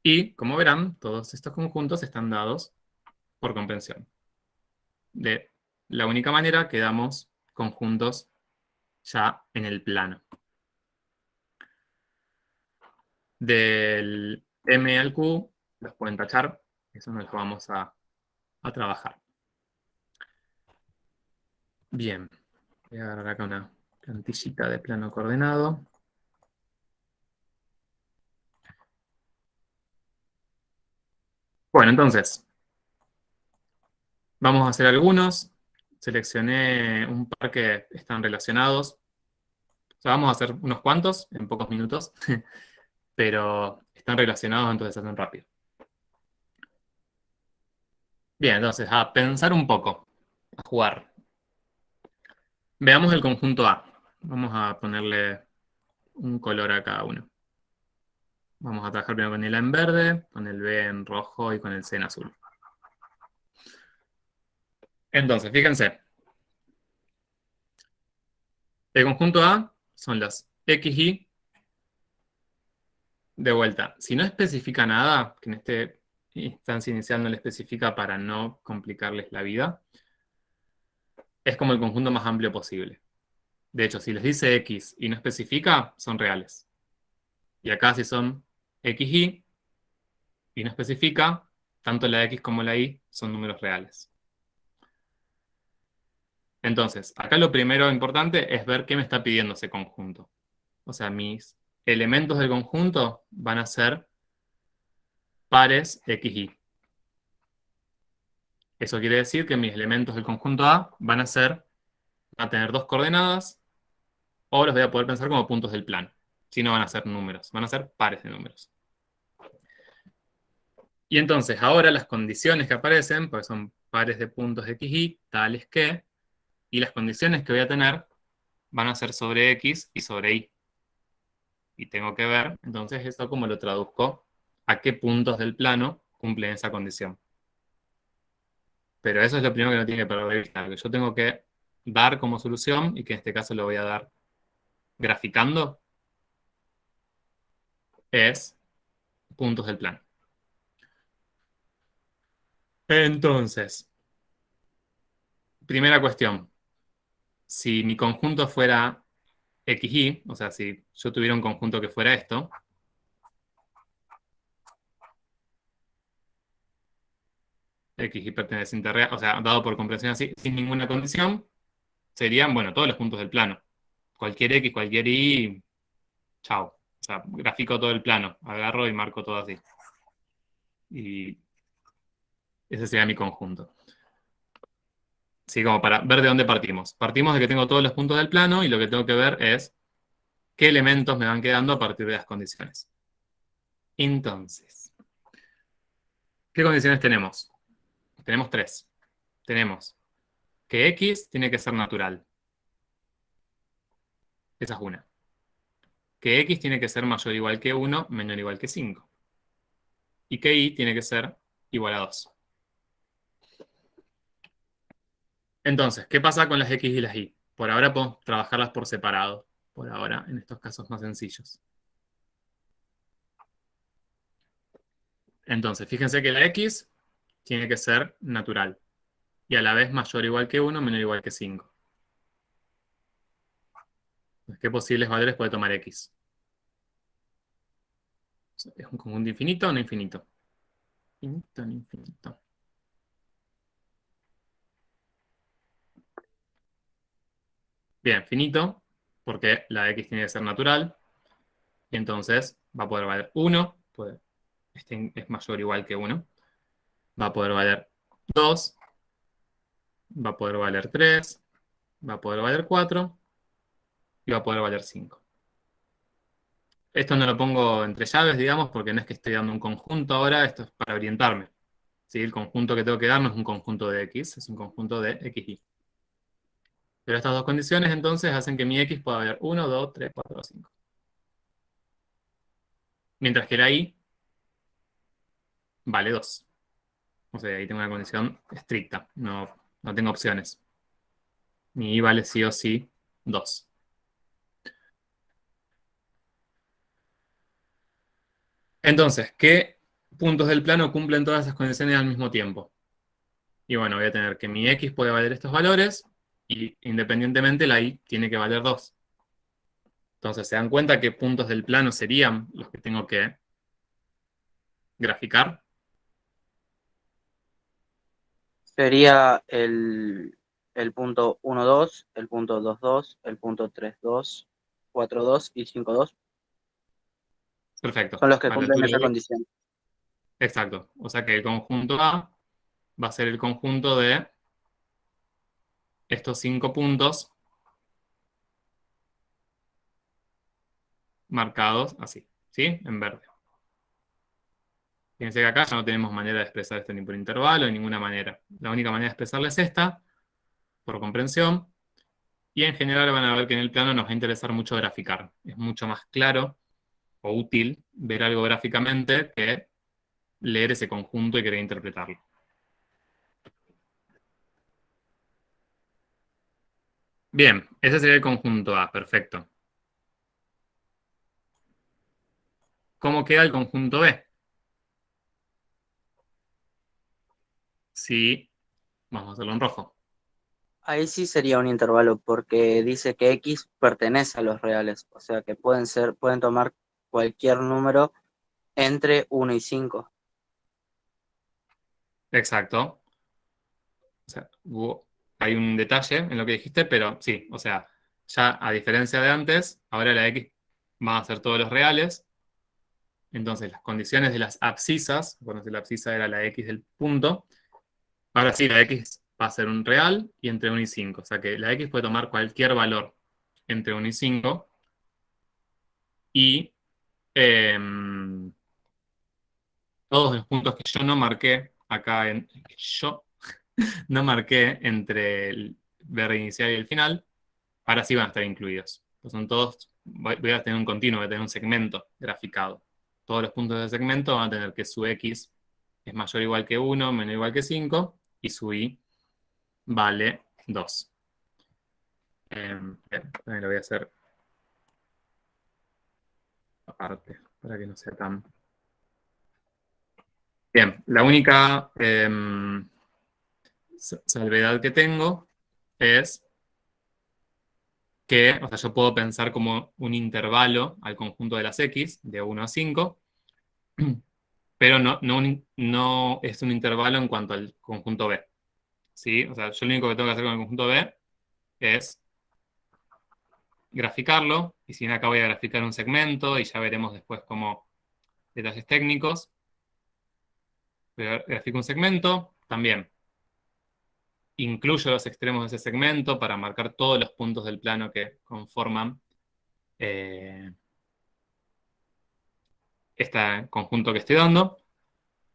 Y, como verán, todos estos conjuntos están dados por comprensión. de la única manera que damos conjuntos ya en el plano. Del M al Q los pueden tachar, eso no los vamos a trabajar. Bien, voy a agarrar acá una plantillita de plano coordenado. Bueno, entonces, vamos a hacer algunos. Seleccioné un par que están relacionados. O sea, vamos a hacer unos cuantos en pocos minutos, pero están relacionados, entonces se hacen rápido. Bien, entonces, a pensar un poco, a jugar. Veamos el conjunto A. Vamos a ponerle un color a cada uno. Vamos a trabajar primero con el A en verde, con el B en rojo y con el C en azul. Entonces, fíjense. El conjunto A son las XY. De vuelta, si no especifica nada, que en esta instancia inicial no le especifica para no complicarles la vida, es como el conjunto más amplio posible. De hecho, si les dice X y no especifica, son reales. Y acá si son XY y no especifica, tanto la X como la Y son números reales. Entonces, acá lo primero importante es ver qué me está pidiendo ese conjunto. O sea, mis elementos del conjunto van a ser pares XY. Eso quiere decir que mis elementos del conjunto A van a tener dos coordenadas, o los voy a poder pensar como puntos del plano. Si no van a ser números, van a ser pares de números. Y entonces, ahora las condiciones que aparecen, pues son pares de puntos XY, tales que, y las condiciones que voy a tener van a ser sobre X y sobre Y. Y tengo que ver, entonces, esto como lo traduzco, a qué puntos del plano cumplen esa condición. Pero eso es lo primero que no tiene que perder de vista, que yo tengo que dar como solución, y que en este caso lo voy a dar graficando, es puntos del plano. Entonces, primera cuestión. Si mi conjunto fuera XY, o sea, si yo tuviera un conjunto que fuera esto, XY perteneciente a real, o sea, dado por comprensión así, sin ninguna condición, serían, bueno, todos los puntos del plano. Cualquier X, cualquier Y, chao. O sea, grafico todo el plano, agarro y marco todo así. Y ese sería mi conjunto. Así como para ver de dónde partimos. Partimos de que tengo todos los puntos del plano y lo que tengo que ver es qué elementos me van quedando a partir de las condiciones. Entonces, ¿qué condiciones tenemos? Tenemos tres. Tenemos que X tiene que ser natural. Esa es una. Que X tiene que ser mayor o igual que 1, menor o igual que 5. Y que Y tiene que ser igual a 2. Entonces, ¿qué pasa con las X y las Y? Por ahora podemos trabajarlas por separado. Por ahora, en estos casos más sencillos. Entonces, fíjense que la X tiene que ser natural. Y a la vez mayor o igual que 1, menor o igual que 5. ¿Qué posibles valores puede tomar X? ¿Es un conjunto infinito o no infinito? Infinito o no infinito. Bien, finito, porque la X tiene que ser natural. Y entonces va a poder valer 1. Este es mayor o igual que 1. Va a poder valer 2. Va a poder valer 3. Va a poder valer 4. Y va a poder valer 5. Esto no lo pongo entre llaves, digamos, porque no es que estoy dando un conjunto ahora. Esto es para orientarme. ¿Sí? El conjunto que tengo que dar no es un conjunto de X, es un conjunto de XY. Pero estas dos condiciones entonces hacen que mi X pueda valer 1, 2, 3, 4, 5. Mientras que la Y vale 2. O sea, ahí tengo una condición estricta, no tengo opciones. Mi Y vale sí o sí 2. Entonces, ¿qué puntos del plano cumplen todas esas condiciones al mismo tiempo? Y bueno, voy a tener que mi X puede valer estos valores y independientemente la Y tiene que valer 2. Entonces, ¿se dan cuenta qué puntos del plano serían los que tengo que graficar? Sería el punto 1, 2, el punto 2, 2, el punto 3, 2, 4, 2 y 5, 2. Perfecto. Son los que A la cumplen altura esa de- condición. Exacto. O sea que el conjunto A va a ser el conjunto de estos 5 puntos marcados así, ¿sí? En verde. Fíjense que acá ya no tenemos manera de expresar esto ni por intervalo, de ninguna manera. La única manera de expresarla es esta, por comprensión. Y en general van a ver que en el plano nos va a interesar mucho graficar. Es mucho más claro o útil ver algo gráficamente que leer ese conjunto y querer interpretarlo. Bien, ese sería el conjunto A, perfecto. ¿Cómo queda el conjunto B? Sí, vamos a hacerlo en rojo. Ahí sí sería un intervalo porque dice que X pertenece a los reales. O sea que pueden tomar cualquier número entre 1 y 5. Exacto. O sea, hay un detalle en lo que dijiste, pero sí, o sea, ya a diferencia de antes, ahora la X va a ser todos los reales. Entonces, las condiciones de las abscisas, bueno, si la abscisa era la X del punto, ahora sí, la X va a ser un real y entre 1 y 5. O sea que la X puede tomar cualquier valor entre 1 y 5. Y todos los puntos que yo no marqué acá, yo no marqué entre el verde inicial y el final, ahora sí van a estar incluidos. Pues son todos, voy a tener un continuo, voy a tener un segmento graficado. Todos los puntos del segmento van a tener que su X es mayor o igual que 1, menor o igual que 5, y su Y vale 2. Bien, también lo voy a hacer aparte, para que no sea tan... Bien, la única salvedad que tengo es que, o sea, yo puedo pensar como un intervalo al conjunto de las X, de 1 a 5, pero no es un intervalo en cuanto al conjunto B. ¿Sí? O sea, yo lo único que tengo que hacer con el conjunto B es graficarlo, y si bien acá voy a graficar un segmento, y ya veremos después como detalles técnicos, pero grafico un segmento, también incluyo los extremos de ese segmento para marcar todos los puntos del plano que conforman este conjunto que estoy dando.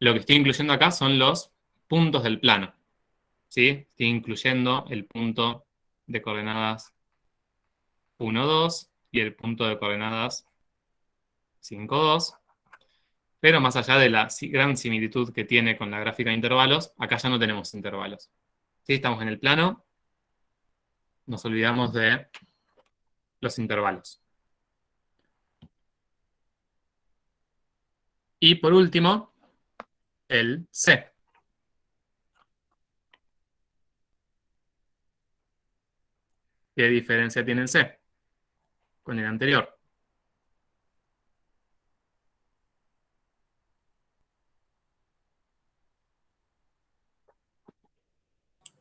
Lo que estoy incluyendo acá son los puntos del plano. ¿Sí? Estoy incluyendo el punto de coordenadas 1, 2 y el punto de coordenadas 5, 2. Pero más allá de la gran similitud que tiene con la gráfica de intervalos, acá ya no tenemos intervalos. ¿Sí? Estamos en el plano, nos olvidamos de los intervalos. Y por último, el C. ¿Qué diferencia tiene el C con el anterior?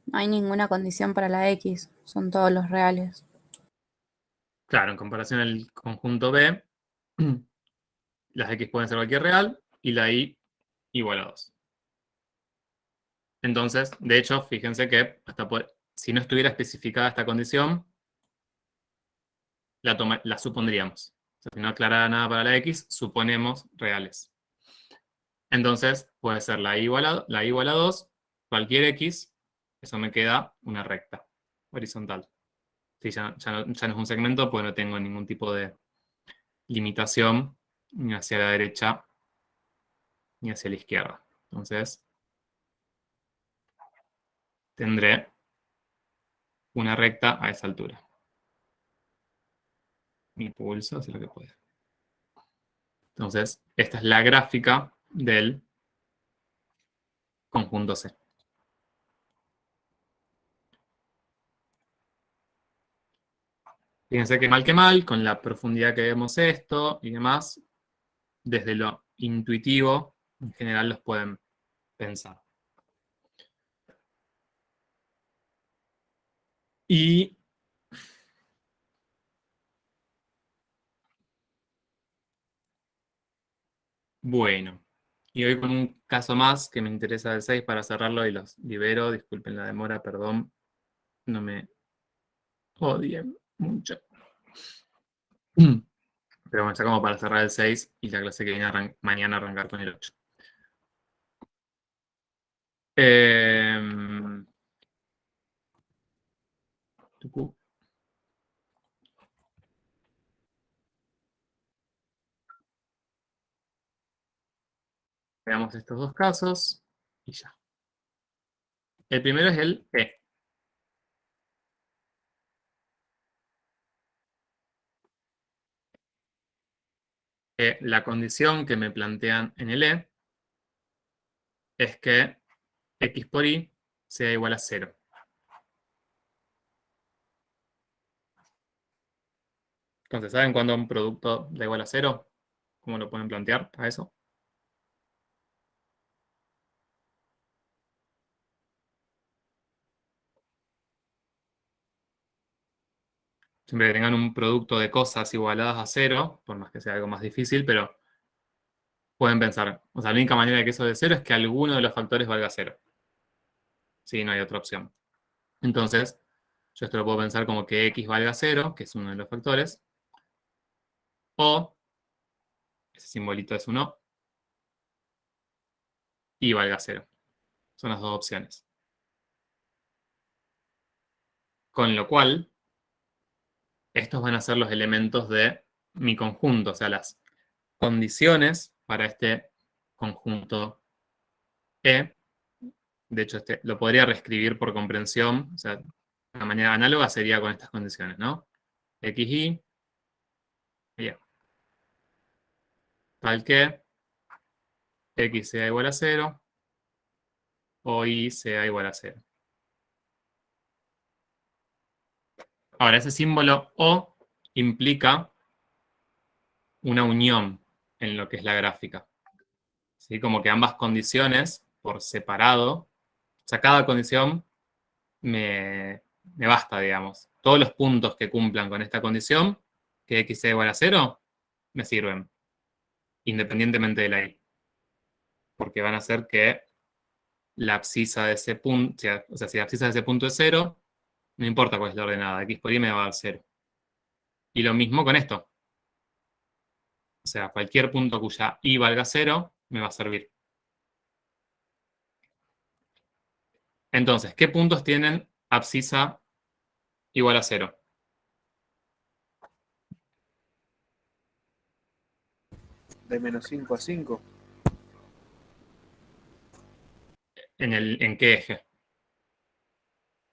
No hay ninguna condición para la X, son todos los reales. Claro, en comparación al conjunto B, las X pueden ser cualquier real y la Y igual a 2. Entonces, de hecho, fíjense que si no estuviera especificada esta condición, la supondríamos. O sea, si no aclarara nada para la X, suponemos reales. Entonces, puede ser la Y igual a 2, cualquier X, eso me queda una recta horizontal. Sí, ya no es un segmento, pues no tengo ningún tipo de limitación ni hacia la derecha ni hacia la izquierda. Entonces, tendré una recta a esa altura. Mi pulso hace lo que puede. Entonces, esta es la gráfica del conjunto C. Fíjense que mal, con la profundidad que vemos esto y demás, desde lo intuitivo, en general los pueden pensar. Y bueno, y hoy con un caso más que me interesa del 6 para cerrarlo y los libero. Disculpen la demora, perdón. No me odien mucho. Pero bueno, ya como para cerrar el 6 y la clase que viene mañana arrancar con el 8. Tucu. Veamos estos dos casos y ya. El primero es el E. La condición que me plantean en el E es que X por Y sea igual a 0. Entonces, ¿saben cuándo un producto da igual a 0? ¿Cómo lo pueden plantear a eso? Siempre que tengan un producto de cosas igualadas a 0, por más que sea algo más difícil, pero pueden pensar, o sea, la única manera de que eso de 0 es que alguno de los factores valga 0. Sí, no hay otra opción. Entonces, yo esto lo puedo pensar como que X valga 0, que es uno de los factores, o ese simbolito es 1, y valga 0. Son las dos opciones. Con lo cual, estos van a ser los elementos de mi conjunto, o sea, las condiciones para este conjunto E. De hecho, este lo podría reescribir por comprensión, o sea, la manera análoga sería con estas condiciones, ¿no? XY, bien, tal que X sea igual a 0 o Y sea igual a 0. Ahora, ese símbolo O implica una unión en lo que es la gráfica. ¿Sí? Como que ambas condiciones, por separado, o sea, cada condición me basta, digamos. Todos los puntos que cumplan con esta condición, que X sea igual a 0, me sirven, independientemente de la Y. Porque van a hacer que la abscisa de ese punto, o sea, si la abscisa de ese punto es 0, no importa cuál es la ordenada, X por Y me va a dar 0. Y lo mismo con esto. O sea, cualquier punto cuya Y valga 0 me va a servir. Entonces, ¿qué puntos tienen abscisa igual a 0? De menos 5 a 5. ¿En qué eje?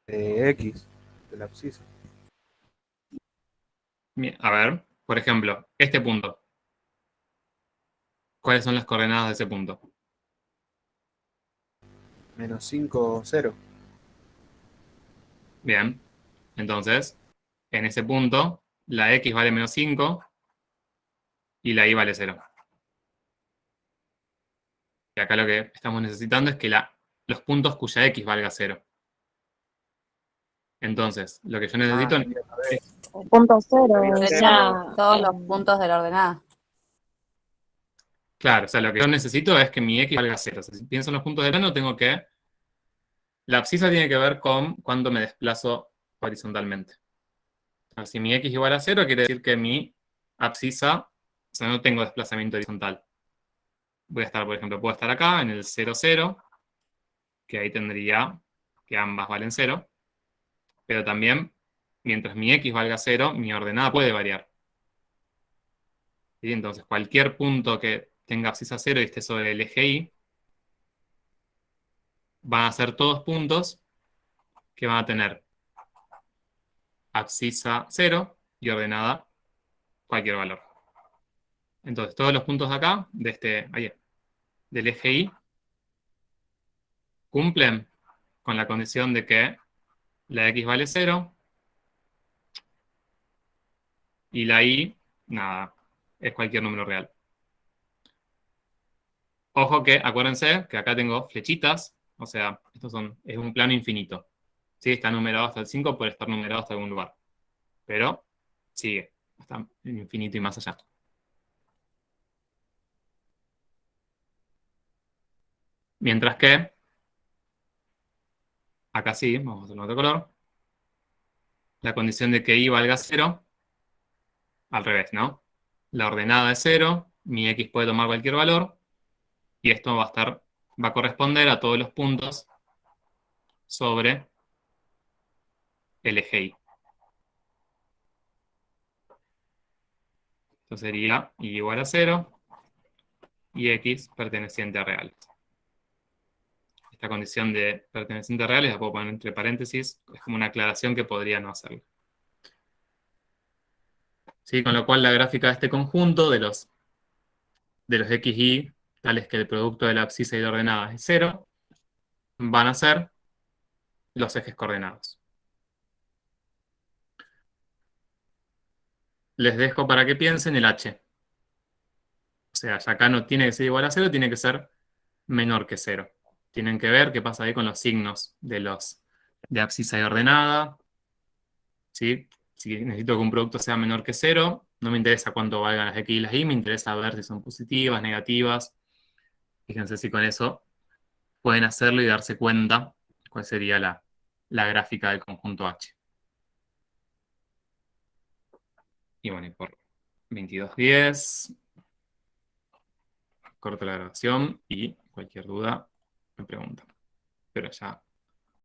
De X, de la abscisa. A ver, por ejemplo, este punto. ¿Cuáles son las coordenadas de ese punto? Menos 5, 0. Bien. Entonces, en ese punto, la X vale menos 5 y la Y vale 0. Y acá lo que estamos necesitando es que los puntos cuya X valga 0. Entonces, lo que yo necesito es... Punto 0, Serían todos los puntos de la ordenada. Claro, o sea, lo que yo necesito es que mi X valga 0. O sea, si pienso en los puntos de plano, tengo que... La abscisa tiene que ver con cuánto me desplazo horizontalmente. O sea, si mi X igual a 0, quiere decir que mi abscisa, o sea, no tengo desplazamiento horizontal. Voy a estar, por ejemplo, puedo estar acá en el 0, 0, que ahí tendría que ambas valen 0. Pero también, mientras mi X valga 0, mi ordenada puede variar. ¿Sí? Entonces, cualquier punto que tenga abscisa 0 y esté sobre el eje Y, van a ser todos puntos que van a tener abscisa 0 y ordenada cualquier valor. Entonces, todos los puntos de acá, del eje Y, cumplen con la condición de que la X vale 0 Y la I, nada, es cualquier número real. Ojo que, acuérdense que acá tengo flechitas, o sea, es un plano infinito. ¿Sí? Está numerado hasta el 5, puede estar numerado hasta algún lugar. Pero sigue, hasta el infinito y más allá. Mientras que, acá sí, vamos a hacer otro color. La condición de que I valga 0, al revés, ¿no? La ordenada es 0, mi X puede tomar cualquier valor, y esto va a corresponder a todos los puntos sobre el eje Y. Esto sería Y igual a 0 y X perteneciente a reales. Esta condición de perteneciente a reales la puedo poner entre paréntesis, es como una aclaración que podría no hacerlo. ¿Sí? Con lo cual la gráfica de este conjunto de los XY, tales que el producto de la abscisa y de ordenadas es 0, van a ser los ejes coordenados. Les dejo para que piensen el H. O sea, ya acá no tiene que ser igual a 0, tiene que ser menor que 0. Tienen que ver qué pasa ahí con los signos de abscisa y ordenada. ¿Sí? Si necesito que un producto sea menor que 0, no me interesa cuánto valgan las X y las Y, me interesa ver si son positivas, negativas. Fíjense si con eso pueden hacerlo y darse cuenta cuál sería la gráfica del conjunto H. Y bueno, y por 22:10, corto la grabación y cualquier duda me preguntan. Pero ya